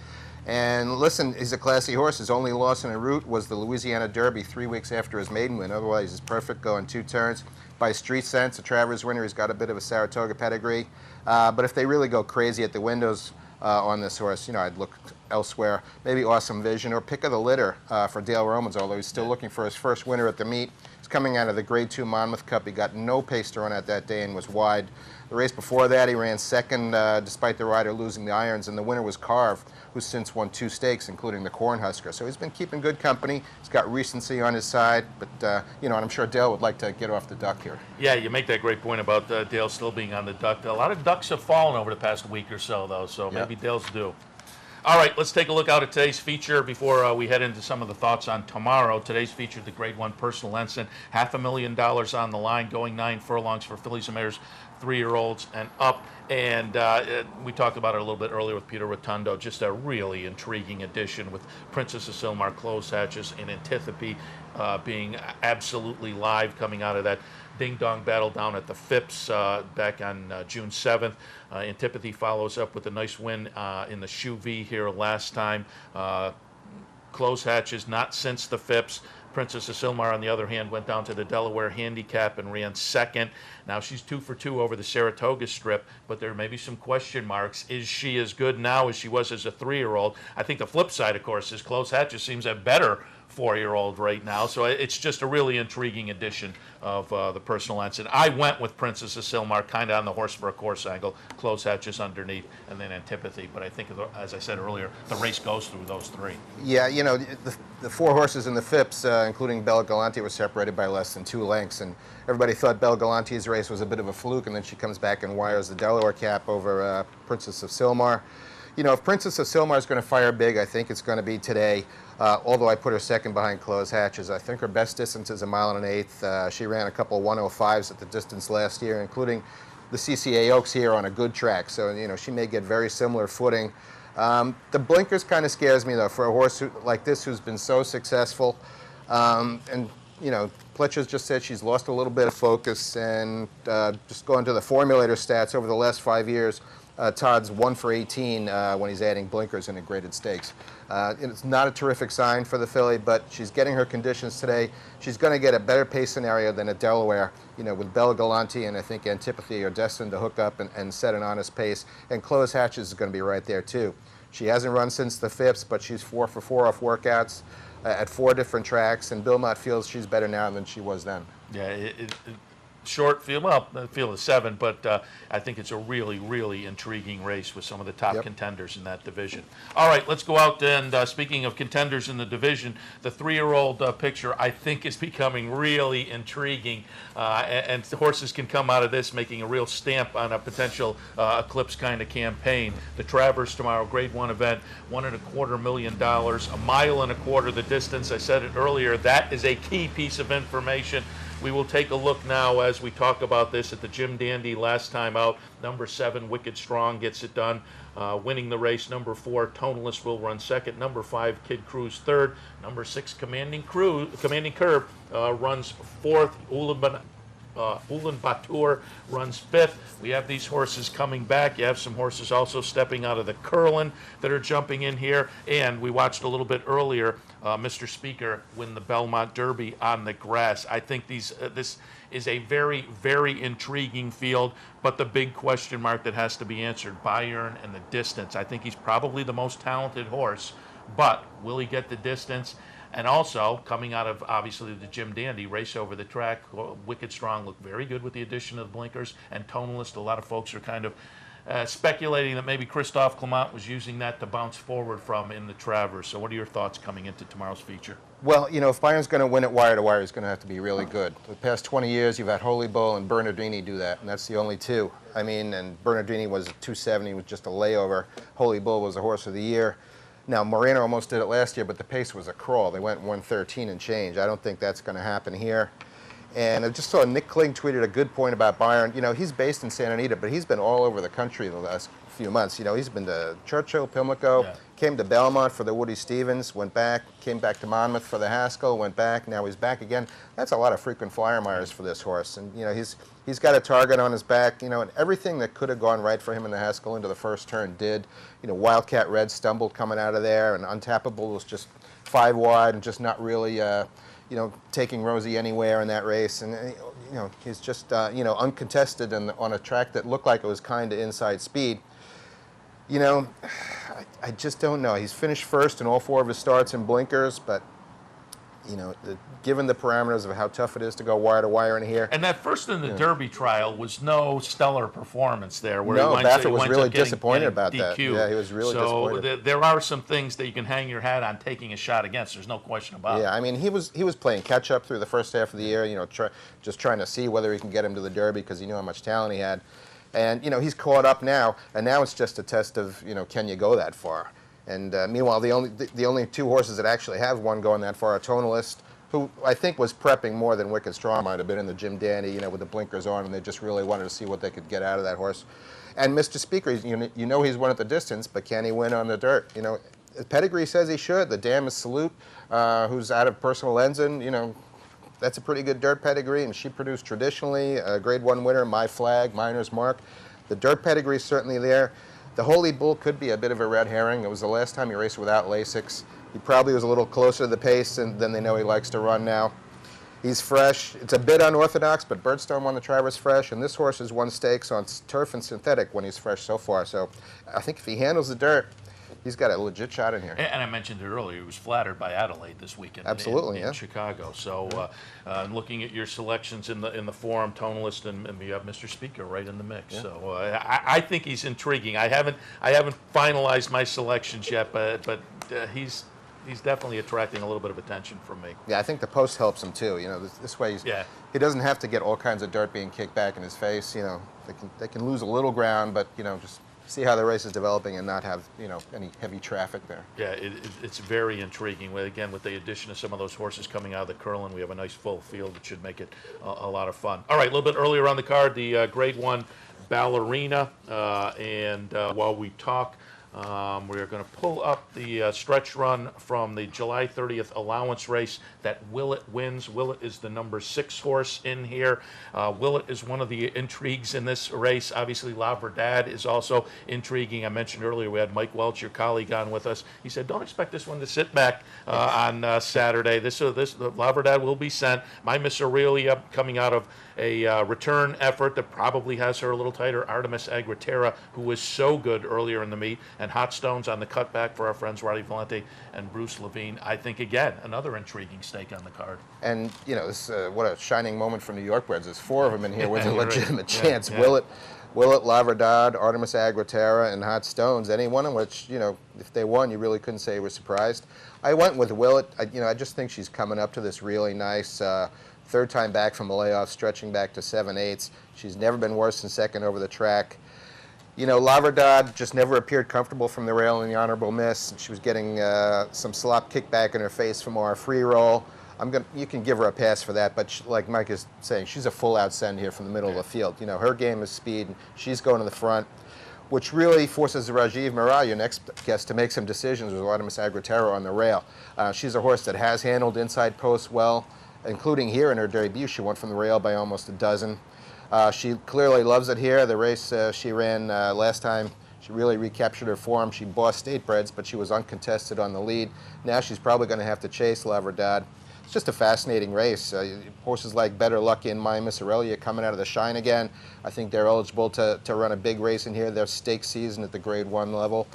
[SPEAKER 13] And listen, he's a classy horse. His only loss in a route was the Louisiana Derby 3 weeks after his maiden win. Otherwise, he's perfect going 2 turns. By Street Sense, a Travers winner, he's got a bit of a Saratoga pedigree. But if they really go crazy at the windows on this horse, I'd look elsewhere. Maybe Awesome Vision or Pick of the Litter for Dale Romans, although he's still looking for his first winner at the meet. He's coming out of the Grade 2 Monmouth Cup. He got no pace to run at that day and was wide. The race before that, he ran 2nd despite the rider losing the irons, and the winner was Carve, who's since won 2 stakes, including the Cornhusker. So he's been keeping good company. He's got recency on his side, but, and I'm sure Dale would like to get off the duck here.
[SPEAKER 4] Yeah, you make that great point about Dale still being on the duck. A lot of ducks have fallen over the past week or so, though, so maybe Dale's due. All right, let's take a look out at today's feature before we head into some of the thoughts on tomorrow. Today's feature, the Grade 1 Personal Ensign, $500,000 on the line, going 9 furlongs for fillies and mares, 3-year-olds and up. And we talked about it a little bit earlier with Peter Rotundo, just a really intriguing addition with Princess of Silmar, Close Hatches, and Antipathy being absolutely live coming out of that ding-dong battle down at the Phipps back on June 7th. Antipathy follows up with a nice win in the Shoe V here last time. Close Hatches, not since the Phipps. Princess of Silmar, on the other hand, went down to the Delaware Handicap and ran second. Now she's 2 for 2 over the Saratoga strip, but there may be some question marks. Is she as good now as she was as a 3-year-old? I think the flip side, of course, is Close Hatches seems a better 4-year-old right now. So it's just a really intriguing addition of the Personal Ensign. I went with Princess of Silmar, kind of on the horse for a course angle, Close Hatches underneath, and then Antipathy. But I think, as I said earlier, the race goes through those 3.
[SPEAKER 13] Yeah, you know, the 4 horses in the Phipps, including Bella Galante, were separated by less than 2 lengths, and everybody thought Bella Galante's race was a bit of a fluke, and then she comes back and wires the Delaware cap over Princess of Silmar. You know, if Princess of Silmar is going to fire big, I think it's going to be today. Although I put her second behind Close Hatches. I think her best distance is 1 1/8 miles. She ran a couple of 105s at the distance last year, including the CCA Oaks here on a good track. So, you know, she may get very similar footing. The blinkers kind of scares me, though, for a horse like this who's been so successful. And, you know, Pletcher's just said she's lost a little bit of focus. And just going to the formulator stats over the last 5 years, Todd's 1 for 18 when he's adding blinkers in a graded stakes. It's not a terrific sign for the filly, but she's getting her conditions today. She's going to get a better pace scenario than at Delaware. You know, with Bella Galante and I think Antipathy are destined to hook up and set an honest pace. And Close Hatches is going to be right there too. She hasn't run since the Phipps, but she's 4 for 4 off workouts at 4 different tracks. And Bill Mott feels she's better now than she was then.
[SPEAKER 4] Yeah, short field, well, the field is 7, but I think it's a really, really intriguing race with some of the top contenders in that division. All right, let's go out and speaking of contenders in the division, the 3-year-old picture I think is becoming really intriguing, and the horses can come out of this making a real stamp on a potential Eclipse kind of campaign. The Travers tomorrow, Grade 1 event, $1.25 million, 1.25 miles the distance. I said it earlier, that is a key piece of information. We will take a look now as we talk about this at the Jim Dandy last time out. Number 7, Wicked Strong gets it done, winning the race. Number 4, Tonalist will run second. Number 5, Kid Cruz third. Number 6, Commanding Curve runs fourth. Ulaanbaatar runs fifth. We have these horses coming back. You have some horses also stepping out of the Curlin that are jumping in here. And we watched a little bit earlier Mr. Speaker win the Belmont Derby on the grass. I think this is a very, very intriguing field, but the big question mark that has to be answered, Bayern and the distance. I think he's probably the most talented horse, but will he get the distance? And also, coming out of, obviously, the Jim Dandy race over the track, Wicked Strong looked very good with the addition of the blinkers, and Tonalist, a lot of folks are kind of speculating that maybe Christophe Clement was using that to bounce forward from in the Travers. So what are your thoughts coming into tomorrow's feature?
[SPEAKER 13] Well, you know, if Bayern's going to win it wire to wire, he's going to have to be really good. For the past 20 years, you've had Holy Bull and Bernardini do that, and that's the only two. I mean, and Bernardini was 270, was just a layover. Holy Bull was the horse of the year. Now, Moreno almost did it last year, but the pace was a crawl. They went 113 and change. I don't think that's going to happen here. And I just saw Nick Kling tweeted a good point about Bayern. You know, he's based in Santa Anita, but he's been all over the country the last few months. You know, he's been to Churchill, Pimlico, came to Belmont for the Woody Stevens, went back, came back to Monmouth for the Haskell, went back, now he's back again. That's a lot of frequent flyer miles for this horse. And, you know, he's got a target on his back, you know, and everything that could have gone right for him in the Haskell into the first turn did. You know, Wildcat Red stumbled coming out of there, and Untappable was just 5 wide and just not really, you know, taking Rosie anywhere in that race. And, you know, he's just, you know, uncontested and on a track that looked like it was kind of inside speed. You know, I just don't know. He's finished first in all 4 of his starts in blinkers, but, you know, given the parameters of how tough it is to go wire to wire in here.
[SPEAKER 4] And that first in the Derby trial was no stellar performance there. Where
[SPEAKER 13] no,
[SPEAKER 4] he
[SPEAKER 13] Baffert was really
[SPEAKER 4] getting
[SPEAKER 13] disappointed about that.
[SPEAKER 4] DQ'd.
[SPEAKER 13] Yeah, he was really disappointed.
[SPEAKER 4] So there are some things that you can hang your hat on taking a shot against. There's no question about it.
[SPEAKER 13] Yeah, I mean, he was playing catch up through the first half of the year. You know, just trying to see whether he can get him to the Derby because he knew how much talent he had. And, you know, he's caught up now, and now it's just a test of, you know, can you go that far? And meanwhile, the only two horses that actually have one going that far are Tonalist, who I think was prepping more than Wicked Strong might have been in the Jim Dandy, with the blinkers on, and they just really wanted to see what they could get out of that horse. And Mr. Speaker, you know he's won at the distance, but can he win on the dirt? Pedigree says he should. The dam is Salute, who's out of Personal Ensign. That's a pretty good dirt pedigree, and she produced traditionally a Grade 1 winner, My Flag, Miner's Mark. The dirt pedigree is certainly there. The Holy Bull could be a bit of a red herring. It was the last time he raced without Lasix. He probably was a little closer to the pace than they know he likes to run now. He's fresh. It's a bit unorthodox, but Birdstone won the Travers fresh, and this horse has won stakes on turf and synthetic when he's fresh so far. So I think if he handles the dirt, he's got a legit shot in here.
[SPEAKER 4] And I mentioned it earlier, he was flattered by Adelaide this weekend.
[SPEAKER 13] Absolutely,
[SPEAKER 4] in Chicago. So looking at your selections in the forum, Tonalist and you have Mr. Speaker right in the mix. Yeah. So I think he's intriguing. I haven't finalized my selections yet, but he's definitely attracting a little bit of attention from me.
[SPEAKER 13] Yeah, I think the post helps him too. This way he doesn't have to get all kinds of dirt being kicked back in his face. They can lose a little ground, but just see how the race is developing and not have any heavy traffic there.
[SPEAKER 4] Yeah, it's very intriguing. Again, with the addition of some of those horses coming out of the Curlin, we have a nice full field that should make it a lot of fun. All right, a little bit earlier on the card, the Grade 1 Ballerina, and while we talk, we are going to pull up the stretch run from the July 30th allowance race that Willett wins. Willett is the number 6 horse in here. Willett is one of the intrigues in this race. Obviously, La Verdad is also intriguing. I mentioned earlier we had Mike Welch, your colleague, on with us. He said, don't expect this one to sit back on Saturday. This La Verdad will be sent. My Miss Aurelia coming out of a return effort that probably has her a little tighter. Artemis Agritera, who was so good earlier in the meet, and Hot Stones on the cutback for our friends Roddy Valente and Bruce Levine. I think, again, another intriguing stake on the card.
[SPEAKER 13] And, this what a shining moment for New York Breds. There's 4 of them in here with a legitimate chance.
[SPEAKER 4] Yeah.
[SPEAKER 13] Willett, La Verdad, Artemis Agritera, and Hot Stones, any one of which, if they won, you really couldn't say you were surprised. I went with Willett. I just think she's coming up to this really nice third time back from a layoff, stretching back to 7/8. She's never been worse than second over the track. La Verdad just never appeared comfortable from the rail in the honorable miss. She was getting some slop kickback in her face from our free roll. You can give her a pass for that, but like Mike is saying, she's a full-out send here from the middle of the field. Her game is speed, and she's going to the front, which really forces Rajiv Mehra, your next guest, to make some decisions with Artemis Agritera on the rail. She's a horse that has handled inside posts well, including here in her debut. She went from the rail by almost a dozen. She clearly loves it here. The race she ran last time, she really recaptured her form. She bossed State Breds, but she was uncontested on the lead. Now she's probably going to have to chase La Verdad. It's just a fascinating race. Horses like Better Luck in My Miss Aurelia coming out of the shine again. I think they're eligible to run a big race in here. They're stake season at the Grade 1 level.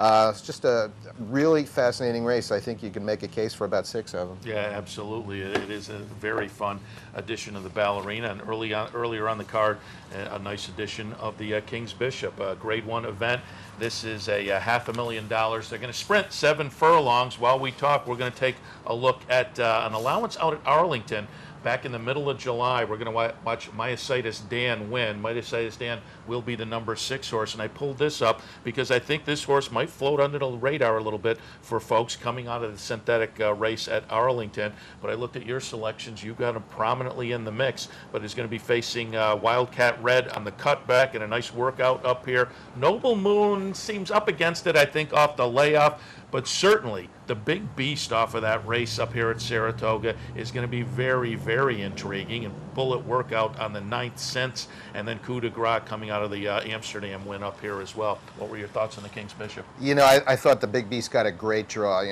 [SPEAKER 13] It's just a really fascinating race. I think you can make a case for about 6 of them.
[SPEAKER 4] Yeah, absolutely. It is a very fun edition of the Ballerina, and earlier on the card, a nice edition of the King's Bishop, a Grade 1 event. This is a $500,000. They're going to sprint 7 furlongs. While we talk, we're going to take a look at an allowance out at Arlington. Back in the middle of July, we're going to watch Myositis Dan win. Myositis Dan will be the number 6 horse, and I pulled this up because I think this horse might float under the radar a little bit for folks coming out of the synthetic race at Arlington. But I looked at your selections. You got him prominently in the mix, but he's going to be facing Wildcat Red on the cutback and a nice workout up here. Noble Moon seems up against it, I think, off the layoff. But certainly, the big beast off of that race up here at Saratoga is going to be very, very intriguing. And Bullet Workout on the 9th Sense, and then Coup de Grace coming out of the Amsterdam win up here as well. What were your thoughts on the King's Bishop?
[SPEAKER 13] I thought the big beast got a great draw.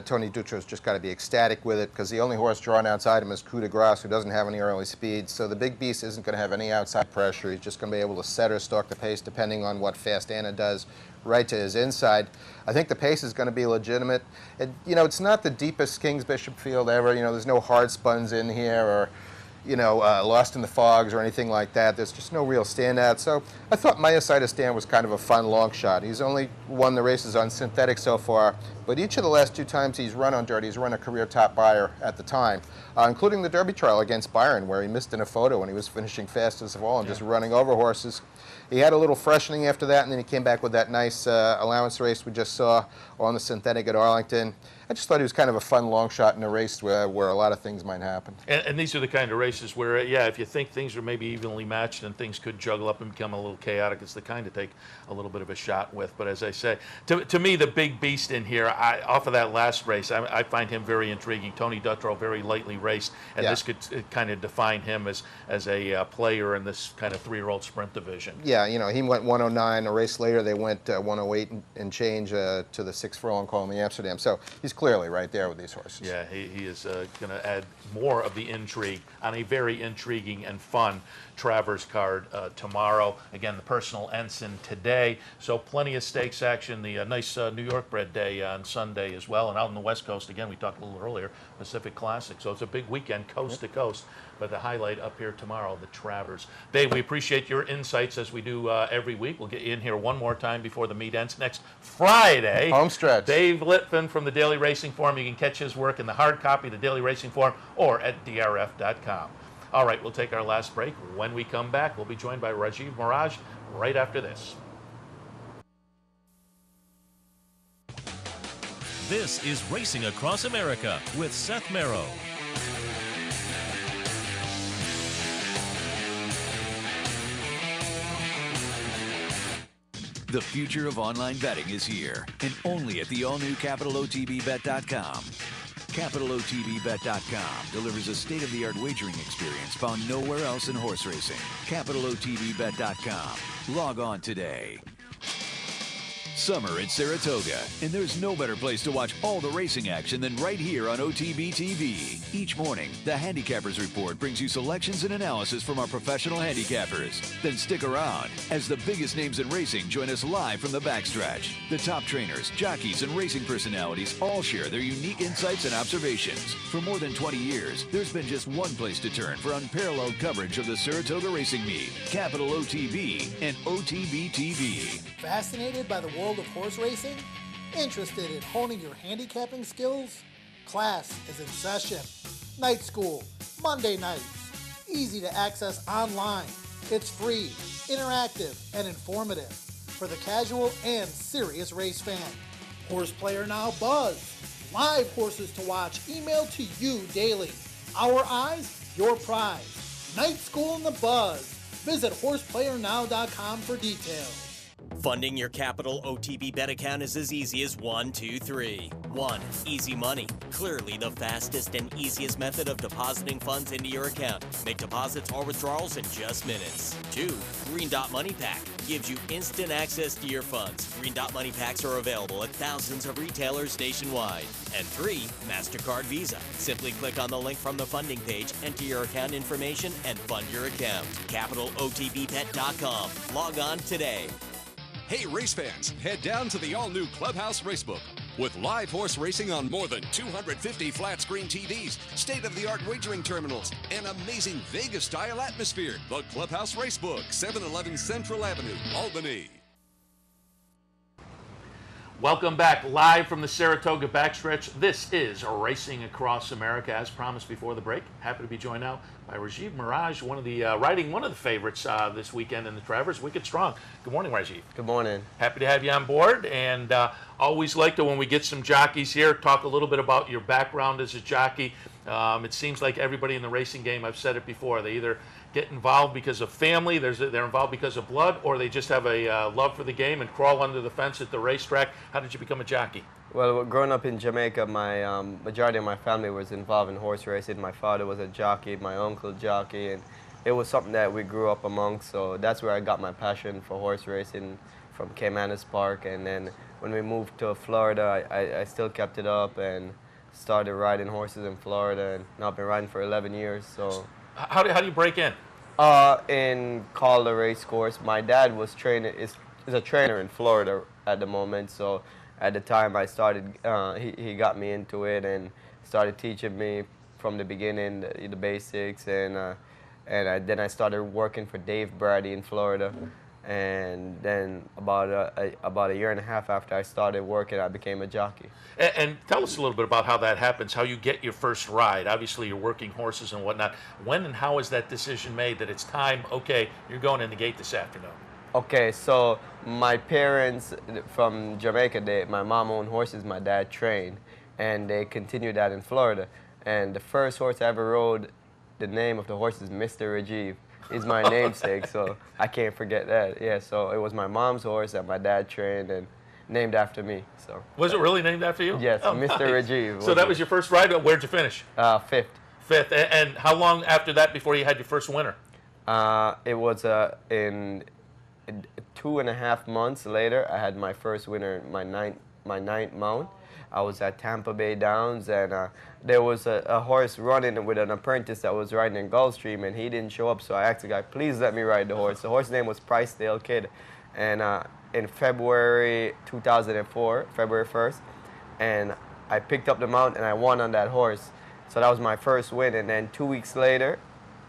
[SPEAKER 13] Tony Dutro's just got to be ecstatic with it because the only horse drawn outside him is Coup de Grace, who doesn't have any early speed. So the big beast isn't going to have any outside pressure. He's just going to be able to set or stalk the pace depending on what Fast Anna does right to his inside. I think the pace is going to be legitimate. It's not the deepest King's Bishop field ever. There's no hard spuns in here or Lost in the Fogs or anything like that. There's just no real standout. So I thought Myositis Dan was kind of a fun long shot. He's only won the races on synthetic so far, But each of the last 2 times he's run on dirt, he's run a career top buyer at the time, including the Derby trial against Byron, where he missed in a photo when he was finishing fastest of all and just running over horses. He had a little freshening after that, and then he came back with that nice allowance race we just saw on the synthetic at Arlington. I just thought he was kind of a fun long shot in a race where a lot of things might happen.
[SPEAKER 4] And these are the kind of races where, yeah, if you think things are maybe evenly matched and things could juggle up and become a little chaotic, it's the kind to take a little bit of a shot with. But as I say, to me, the big beast in here, off of that last race, I find him very intriguing. Tony Dutrow, very lightly raced, and this could kind of define him as a player in this kind of 3-year-old sprint division.
[SPEAKER 13] Yeah, you know, he went 109. A race later, they went 108 and change to the 6 furlong call in the Amsterdam. So he's clearly right there with these horses.
[SPEAKER 4] Yeah, he is going to add more of the intrigue on a very intriguing and fun Travers card tomorrow. Again, the personal ensign today. So plenty of stakes action. The nice New York bred day on Sunday as well. And out on the West Coast, again, we talked a little earlier, Pacific Classic. So it's a big weekend coast to coast. But the highlight up here tomorrow, the Travers. Dave, we appreciate your insights as we do every week. We'll get you in here one more time before the meet ends next Friday.
[SPEAKER 13] Home stretch.
[SPEAKER 4] Dave Litvin from the Daily Racing Forum. You can catch his work in the hard copy of the Daily Racing Forum or at drf.com. All right, we'll take our last break. When we come back, we'll be joined by Rajiv Miraj right after this.
[SPEAKER 3] This is Racing Across America with Seth Merrow.
[SPEAKER 11] The future of online betting is here, and only at the all-new CapitalOTBBet.com. CapitalOTBBet.com delivers a state-of-the-art wagering experience found nowhere else in horse racing. CapitalOTBBet.com. Log on today. Summer at Saratoga, and there's no better place to watch all the racing action than right here on OTB TV. Each morning, the Handicappers Report brings you selections and analysis from our professional handicappers. Then stick around as the biggest names in racing join us live from the backstretch. The top trainers, jockeys, and racing personalities all share their unique insights and observations. For more than 20 years, there's been just one place to turn for unparalleled coverage of the Saratoga Racing Meet, Capital OTB and OTB TV.
[SPEAKER 9] Fascinated by the world of horse racing? Interested in honing your handicapping skills? Class is in session. Night school, Monday nights. Easy to access online. It's free, interactive, and informative for the casual and serious race fan. Horse Player Now Buzz. Live horses to watch emailed to you daily. Our eyes, your prize. Night school in the buzz. Visit horseplayernow.com for details.
[SPEAKER 14] Funding your Capital OTB bet account is as easy as 1, 2, 3. 1. Easy Money. Clearly the fastest and easiest method of depositing funds into your account. Make deposits or withdrawals in just minutes. 2. Green Dot Money Pack. Gives you instant access to your funds. Green Dot Money Packs are available at thousands of retailers nationwide. And 3. MasterCard Visa. Simply click on the link from the funding page, enter your account information, and fund your account. CapitalOTBBet.com. Log on today.
[SPEAKER 15] Hey race fans, head down to the all-new Clubhouse Racebook. With live horse racing on more than 250 flat-screen TVs, state-of-the-art wagering terminals, and amazing Vegas-style atmosphere. The Clubhouse Racebook, 711 Central Avenue, Albany.
[SPEAKER 4] Welcome back live from the Saratoga backstretch. This is Racing Across America, as promised before the break. Happy to be joined now by Rajiv Miraj, riding one of the favorites this weekend in the Travers, Wicked Strong. Good morning, Rajiv.
[SPEAKER 16] Good morning.
[SPEAKER 4] Happy to have you on board, and always like to, when we get some jockeys here, talk a little bit about your background as a jockey. It seems like everybody in the racing game, I've said it before, they either get involved because of family, they're involved because of blood, or they just have a love for the game and crawl under the fence at the racetrack. How did you become a jockey?
[SPEAKER 16] Well, growing up in Jamaica, my majority of my family was involved in horse racing. My father was a jockey, my uncle jockey, and it was something that we grew up amongst. So that's where I got my passion for horse racing, from Caymanas Park. And then when we moved to Florida, I still kept it up and started riding horses in Florida, and now I've been riding for 11 years. So
[SPEAKER 4] how do you break in?
[SPEAKER 16] In Calder Race Course. My dad was is a trainer in Florida at the moment, so at the time I started, he got me into it and started teaching me from the beginning the basics, and then I started working for Dave Brady in Florida, And then about a year and a half after I started working, I became a jockey.
[SPEAKER 4] And tell us a little bit about how that happens, how you get your first ride. Obviously, you're working horses and whatnot. When and how is that decision made that it's time, okay, you're going in the gate this afternoon?
[SPEAKER 16] Okay, so my parents from Jamaica, my mom owned horses, my dad trained, and they continued that in Florida. And the first horse I ever rode, the name of the horse is Mr. Rajiv. Is my namesake, so I can't forget that. Yeah, so it was my mom's horse that my dad trained and named after me. So
[SPEAKER 4] was it really named after you?
[SPEAKER 16] Yes,
[SPEAKER 4] oh,
[SPEAKER 16] Mr.
[SPEAKER 4] Nice.
[SPEAKER 16] Rajiv.
[SPEAKER 4] So that was your first ride. Where'd you finish?
[SPEAKER 16] Fifth.
[SPEAKER 4] Fifth. And how long after that before you had your first winner?
[SPEAKER 16] It was in 2.5 months later. I had my first winner, my ninth mount. I was at Tampa Bay Downs, and there was a horse running with an apprentice that was riding in Gulfstream, and he didn't show up, so I asked the guy, please let me ride the horse. The horse's name was Pricedale Kid, and in February 2004, February 1st, and I picked up the mount, and I won on that horse. So that was my first win, and then 2 weeks later,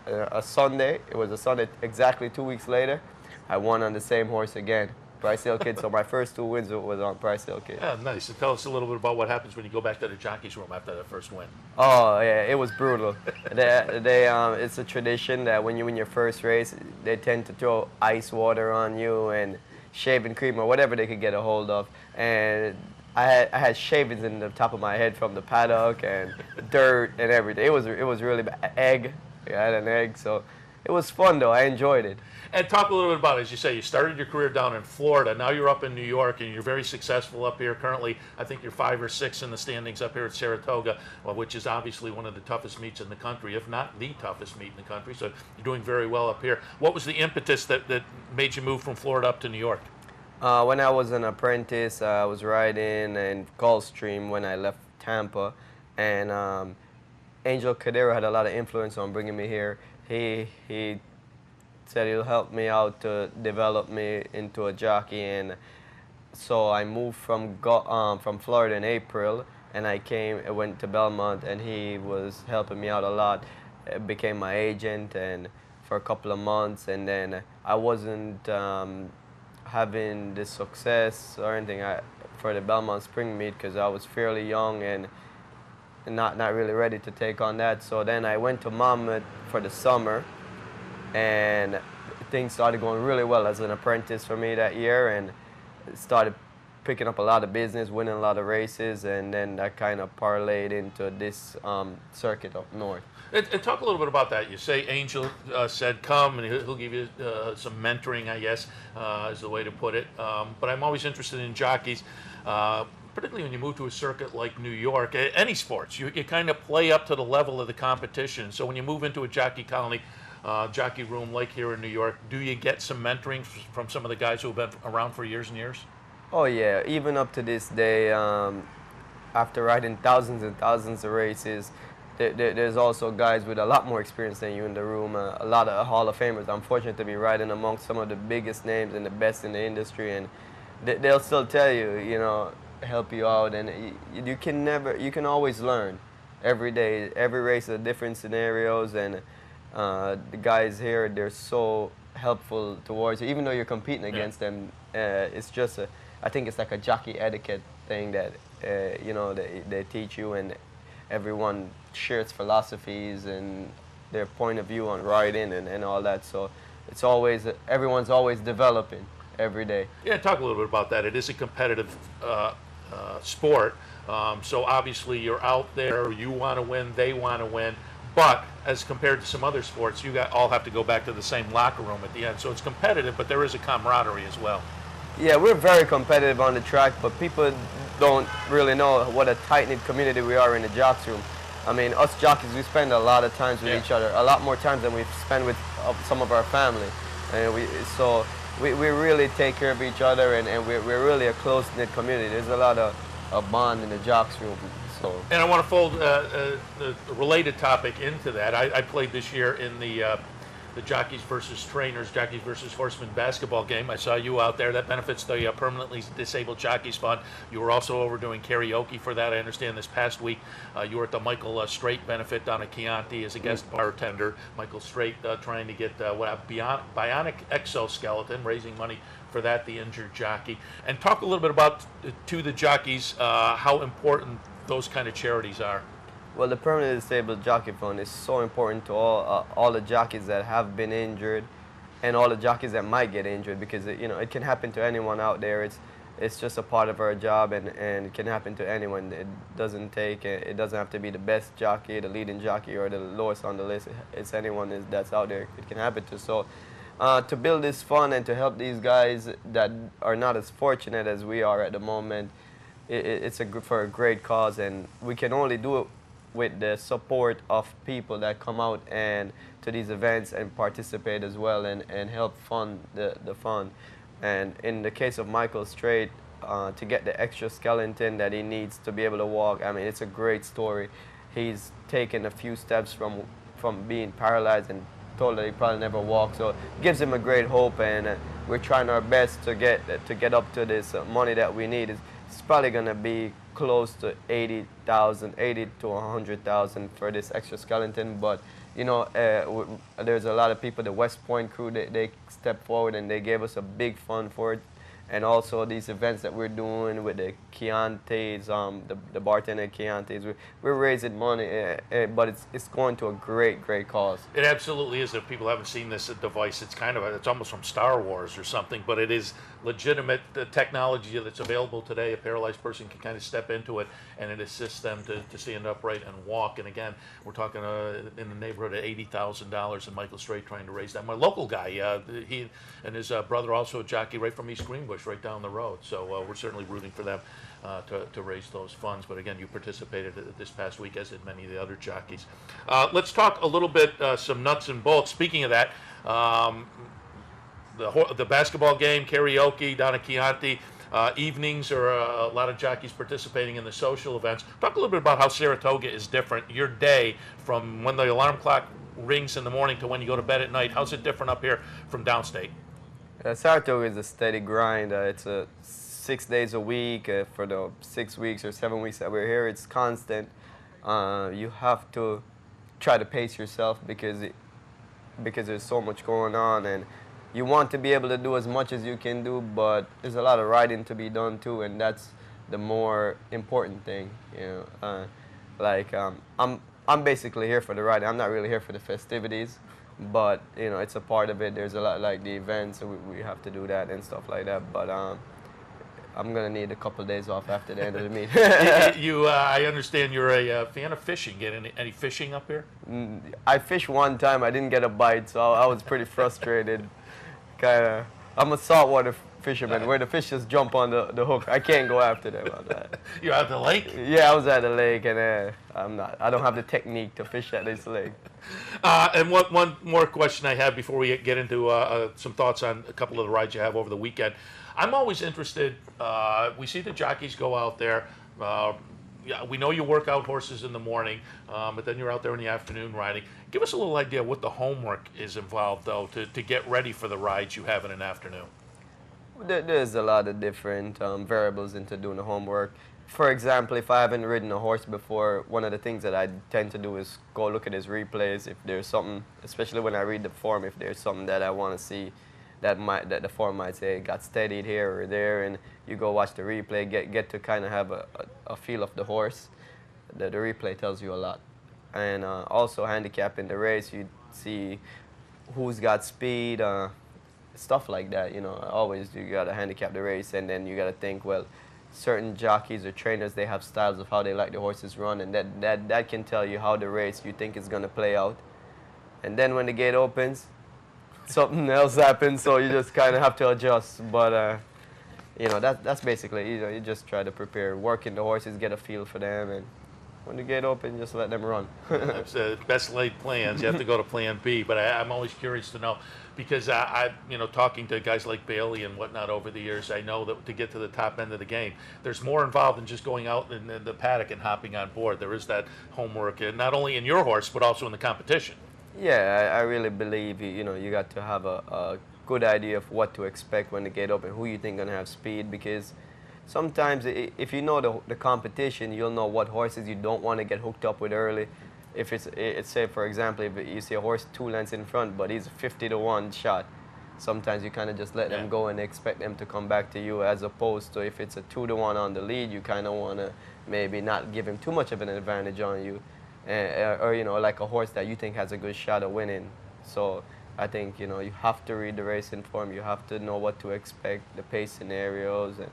[SPEAKER 16] a Sunday, it was a Sunday, exactly 2 weeks later, I won on the same horse again. Pricedale Kid, so my first 2 wins was on Pricedale Kid.
[SPEAKER 4] Yeah, nice. So tell us a little bit about what happens when you go back to the jockey's room after that first win.
[SPEAKER 16] Oh, yeah, it was brutal. It's a tradition that when you win your first race, they tend to throw ice water on you and shaving cream or whatever they could get a hold of. And I had shavings in the top of my head from the paddock and dirt and everything. It was really bad. Egg. I had an egg, so it was fun though. I enjoyed it.
[SPEAKER 4] And talk a little bit about it. As you say, you started your career down in Florida. Now you're up in New York, and you're very successful up here. Currently, I think you're 5 or 6 in the standings up here at Saratoga, which is obviously one of the toughest meets in the country, if not the toughest meet in the country. So you're doing very well up here. What was the impetus that made you move from Florida up to New York?
[SPEAKER 16] When I was an apprentice, I was riding in Gulfstream when I left Tampa, and Angel Cadero had a lot of influence on bringing me here. He said he'll help me out to develop me into a jockey, and so I moved from Florida in April, and I went to Belmont, and he was helping me out a lot. Became my agent, and for a couple of months, and then I wasn't having the success or anything for the Belmont Spring Meet because I was fairly young and not really ready to take on that. So then I went to Monmouth for the summer, and things started going really well as an apprentice for me that year, and started picking up a lot of business, winning a lot of races, and then that kind of parlayed into this circuit up north.
[SPEAKER 4] And talk a little bit about that. You say Angel said come, and he'll give you some mentoring, I guess, is the way to put it. But I'm always interested in jockeys, particularly when you move to a circuit like New York. Any sports, you kind of play up to the level of the competition. So when you move into a jockey colony, jockey room like here in New York, do you get some mentoring from some of the guys who have been around for years and years?
[SPEAKER 16] Oh yeah, even up to this day, after riding thousands and thousands of races, there's also guys with a lot more experience than you in the room, a lot of Hall of Famers. I'm fortunate to be riding amongst some of the biggest names and the best in the industry, and they'll still tell you, you know, help you out, and you can always learn every day. Every race is different scenarios, and the guys here, they're so helpful towards you, even though you're competing against them. It's just I think it's like a jockey etiquette thing that you know, they teach you, and everyone shares philosophies and their point of view on riding and all that. So it's always, everyone's always developing every day.
[SPEAKER 4] Yeah, talk a little bit about that. It is a competitive sport. So obviously you're out there, you want to win, they want to win. But as compared to some other sports, you all have to go back to the same locker room at the end. So it's competitive, but there is a camaraderie as well.
[SPEAKER 16] Yeah, we're very competitive on the track, but people don't really know what a tight-knit community we are in the jocks room. I mean, us jockeys, we spend a lot of times with each other, a lot more times than we spend with some of our family. And we really take care of each other, and we're really a close-knit community. There's a lot of bond in the jocks room. So.
[SPEAKER 4] And I want to fold the related topic into that. I played this year in the the Jockeys versus Trainers, Jockeys versus Horsemen basketball game. I saw you out there. That benefits the Permanently Disabled Jockeys Fund. You were also over doing karaoke for that. I understand this past week you were at the Michael Strait benefit down at Chianti as a guest bartender. Michael Strait trying to get bionic exoskeleton, raising money for that, the injured jockey. And talk a little bit about, to the jockeys, how important those kind of charities are.
[SPEAKER 16] Well, the Permanently Disabled Jockey Fund is so important to all the jockeys that have been injured, and all the jockeys that might get injured, because it can happen to anyone out there. It's just a part of our job, and it can happen to anyone. It doesn't have to be the best jockey, the leading jockey, or the lowest on the list. It's anyone that's out there it can happen to. So to build this fund and to help these guys that are not as fortunate as we are at the moment, it's for a great cause, and we can only do it with the support of people that come out and to these events and participate as well, and help fund the fund. And in the case of Michael Strait, to get the extra skeleton that he needs to be able to walk, I mean, it's a great story. He's taken a few steps from being paralyzed and told that he probably never walked, so it gives him a great hope, and we're trying our best to get up to this money that we need. It's probably going to be close to $80,000, $80,000 to $100,000 for this extra skeleton. But there's a lot of people. The West Point crew, they stepped forward and they gave us a big fund for it. And also these events that we're doing with the Chiantis, the bartender Chiantis, we're raising money, but it's going to a great cause.
[SPEAKER 4] It absolutely is. If people haven't seen this device, it's it's almost from Star Wars or something, but it is legitimate technology that's available today. A paralyzed person can kind of step into it, and it assists them to stand upright and walk. And again, we're talking in the neighborhood of $80,000, and Michael Strait trying to raise that. My local guy, he and his brother, also a jockey right from East Greenbush, right down the road. So we're certainly rooting for them to raise those funds. But again, you participated this past week, as did many of the other jockeys. Let's talk a little bit some nuts and bolts. Speaking of that, the basketball game, karaoke down at Chianti, evenings, or a lot of jockeys participating in the social events. Talk a little bit about how Saratoga is different. Your day, from when the alarm clock rings in the morning to when you go to bed at night, how's it different up here from downstate?
[SPEAKER 16] Saratoga is a steady grind. It's 6 days a week for the 6 weeks or 7 weeks that we're here. It's constant. You have to try to pace yourself because there's so much going on, and you want to be able to do as much as you can do, but there's a lot of riding to be done too, and that's the more important thing. I'm basically here for the riding. I'm not really here for the festivities. But it's a part of it. There's a lot like the events, so we have to do that and stuff like that. But I'm gonna need a couple of days off after the end of the meet.
[SPEAKER 4] I understand you're a fan of fishing. Get any fishing up here?
[SPEAKER 16] I fished one time. I didn't get a bite, so I was pretty frustrated. I'm a saltwater fisherman where the fish just jump on the hook. I can't go after them on that.
[SPEAKER 4] You're at the lake?
[SPEAKER 16] Yeah, I was at the lake, and I don't have the technique to fish at this lake.
[SPEAKER 4] And one more question I have before we get into some thoughts on a couple of the rides you have over the weekend. I'm always interested. We see the jockeys go out there. We know you work out horses in the morning, but then you're out there in the afternoon riding. Give us a little idea what the homework is involved, though, to get ready for the rides you have in an afternoon.
[SPEAKER 16] There's a lot of different variables into doing the homework. For example, if I haven't ridden a horse before, one of the things that I tend to do is go look at his replays. If there's something, especially when I read the form, if there's something that I want to see that the form might say got steadied here or there, and you go watch the replay, get to kind of have a feel of the horse. The replay tells you a lot. And also handicapping the race, you see who's got speed, stuff like that. Always you got to handicap the race, and then you got to think, well, certain jockeys or trainers, they have styles of how they like the horses run, and that can tell you how the race you think is going to play out. And then when the gate opens, something else happens, so you just kind of have to adjust. But that's basically, you just try to prepare, working the horses, get a feel for them, and when the gate opens, just let them run.
[SPEAKER 4] It's best laid plans. You have to go to plan B. But I'm always curious to know, because talking to guys like Bailey and whatnot over the years, I know that to get to the top end of the game, there's more involved than just going out in the paddock and hopping on board. There is that homework, not only in your horse, but also in the competition.
[SPEAKER 16] Yeah, I really believe you got to have a good idea of what to expect when they get up and who you think gonna have speed, because sometimes if you know the competition, you'll know what horses you don't want to get hooked up with early. If it's say for example, if you see a horse 2 lengths in front but he's a 50-to-1 shot, sometimes you kind of just let them go and expect them to come back to you, as opposed to if it's a 2-to-1 on the lead, you kind of want to maybe not give him too much of an advantage on you, or like a horse that you think has a good shot of winning. So I think you have to read the racing form, you have to know what to expect, the pace scenarios, and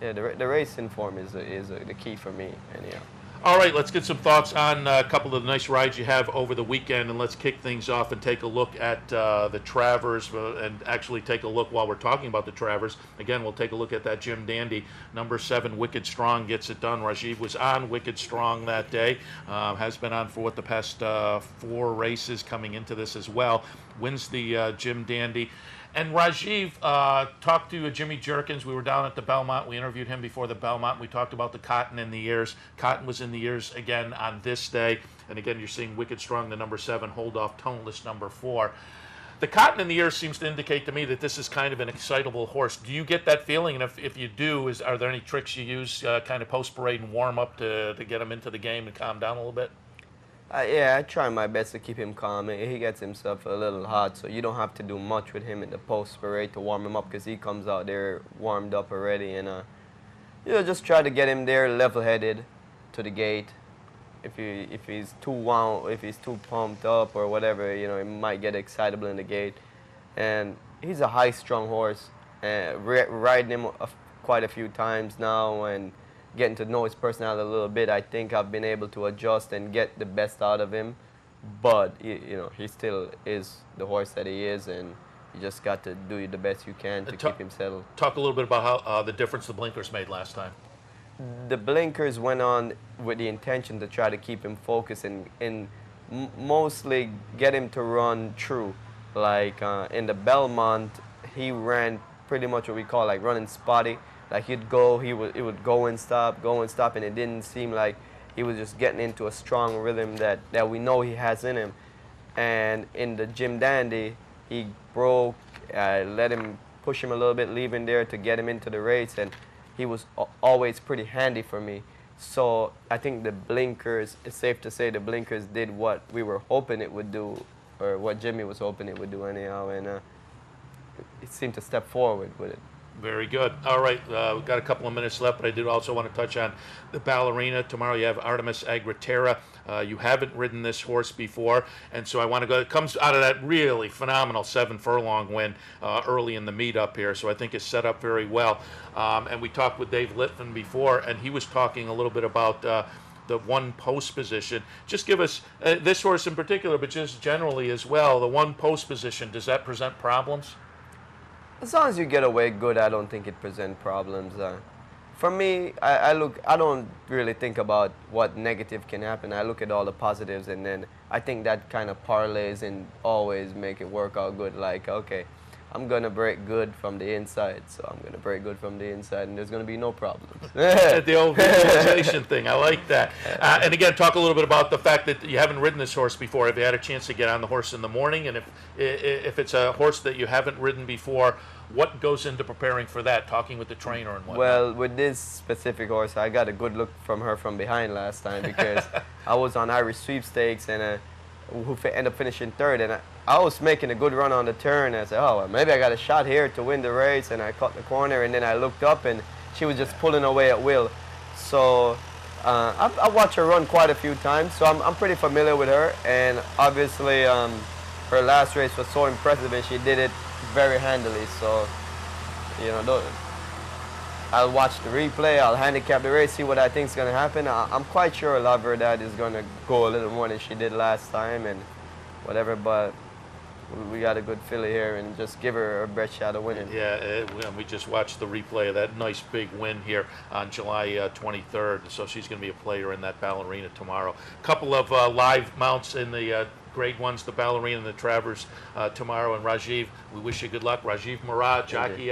[SPEAKER 16] yeah, the racing form is the key for me anyhow.
[SPEAKER 4] All right, let's get some thoughts on a couple of the nice rides you have over the weekend, and let's kick things off and take a look at the Travers, and actually take a look while we're talking about the Travers. Again, we'll take a look at that Jim Dandy. Number 7, Wicked Strong, gets it done. Rajiv was on Wicked Strong that day, has been on for the past 4 races coming into this as well. Wins the Jim Dandy. And Rajiv talked to Jimmy Jerkins. We were down at the Belmont. We interviewed him before the Belmont. We talked about the cotton in the ears. Cotton was in the ears again on this day. And again, you're seeing Wicked Strong, the number 7, hold off Toneless, number 4. The cotton in the ears seems to indicate to me that this is kind of an excitable horse. Do you get that feeling? And if you do, are there any tricks you use kind of post-parade and warm up to get him into the game and calm down a little bit?
[SPEAKER 16] Yeah, I try my best to keep him calm. He gets himself a little hot, so you don't have to do much with him in the post parade to warm him up, because he comes out there warmed up already. And just try to get him there level-headed to the gate. If he's too wound, if he's too pumped up or whatever, he might get excitable in the gate. And he's a high-strung horse. Riding him quite a few times now and getting to know his personality a little bit, I think I've been able to adjust and get the best out of him. But he still is the horse that he is, and you just got to do the best you can to keep him settled.
[SPEAKER 4] Talk a little bit about how the difference the blinkers made last time.
[SPEAKER 16] The blinkers went on with the intention to try to keep him focused and mostly get him to run true. Like in the Belmont, he ran pretty much what we call like running spotty. Like he would go and stop, and it didn't seem like he was just getting into a strong rhythm that we know he has in him. And in the Jim Dandy, he broke, let him push him a little bit, leave him there to get him into the race, and he was always pretty handy for me. So I think the blinkers, it's safe to say the blinkers did what we were hoping it would do, or what Jimmy was hoping it would do anyhow, and it seemed to step forward with it.
[SPEAKER 4] Very good. All right, we've got a couple of minutes left, but I did also want to touch on the Ballerina. Tomorrow you have Artemis Agritera. You haven't ridden this horse before, and so I want to go. It comes out of that really phenomenal 7-furlong win early in the meet-up here, so I think it's set up very well. And we talked with Dave Litvin before, and he was talking a little bit about the one post position. Just give us, this horse in particular, but just generally as well, the one post position, does that present problems?
[SPEAKER 16] As long as you get away good, I don't think it presents problems. For me, I don't really think about what negative can happen. I look at all the positives, and then I think that kind of parlays and always make it work out good. Like, okay, I'm going to break good from the inside, so I'm going to break good from the inside, and there's going to be no problems.
[SPEAKER 4] The old visualization thing, I like that. And again, talk a little bit about the fact that you haven't ridden this horse before. Have you had a chance to get on the horse in the morning? And if it's a horse that you haven't ridden before, what goes into preparing for that, talking with the trainer and whatnot?
[SPEAKER 16] Well, with this specific horse, I got a good look from her from behind last time, because I was on Irish Sweepstakes, and who ended up finishing 3rd, and I was making a good run on the turn. I said, oh, well, maybe I got a shot here to win the race, and I caught the corner, and then I looked up, and she was just pulling away at will. So I watched her run quite a few times, so I'm pretty familiar with her, and obviously her last race was so impressive, and she did it very handily. So, I'll watch the replay, I'll handicap the race, see what I think is going to happen. I'm quite sure La Verdad is going to go a little more than she did last time and whatever, but we got a good filly here, and just give her a best shot of winning.
[SPEAKER 4] Yeah, we just watched the replay of that nice big win here on July 23rd, so she's going to be a player in that Ballerina tomorrow. A couple of live mounts in the Grade 1s, the Ballerina and the Travers tomorrow. And Rajiv, we wish you good luck. Rajiv Murad, jockey,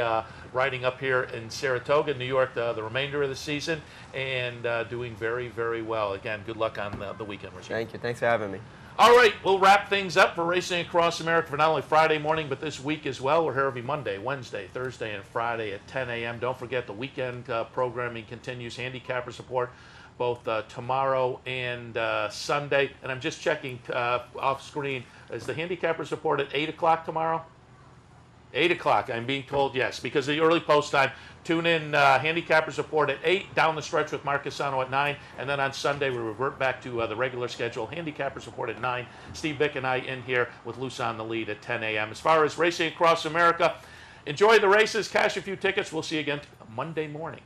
[SPEAKER 4] riding up here in Saratoga, New York, the remainder of the season, and doing very, very well. Again, good luck on the weekend, Rajiv.
[SPEAKER 16] Thank you. Thanks for having me.
[SPEAKER 4] All right, we'll wrap things up for Racing Across America for not only Friday morning, but this week as well. We're here every Monday, Wednesday, Thursday, and Friday at 10 a.m. Don't forget the weekend programming continues. Handicapper support both tomorrow and Sunday. And I'm just checking off screen. Is the handicapper support at 8 o'clock tomorrow? 8 o'clock, I'm being told yes, because of the early post time. Tune in handicapper support at 8, down the stretch with Mark Casano at 9, and then on Sunday we revert back to the regular schedule. Handicapper support at 9. Steve Vick and I in here with Loose on the Lead at 10 a.m. As far as Racing Across America, enjoy the races, cash a few tickets. We'll see you again Monday morning.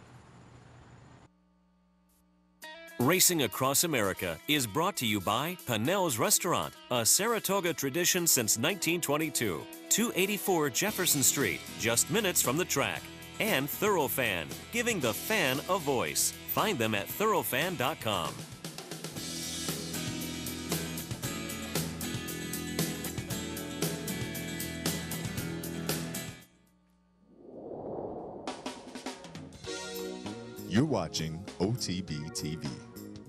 [SPEAKER 3] Racing Across America is brought to you by Pinnell's Restaurant, a Saratoga tradition since 1922. 284 Jefferson Street, just minutes from the track. And Thoroughfan, giving the fan a voice. Find them at thoroughfan.com.
[SPEAKER 1] You're watching OTB TV,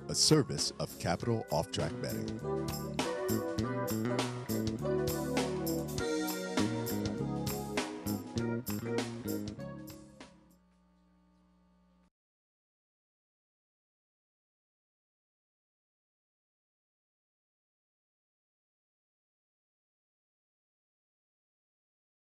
[SPEAKER 1] a service of Capital Off Track Betting.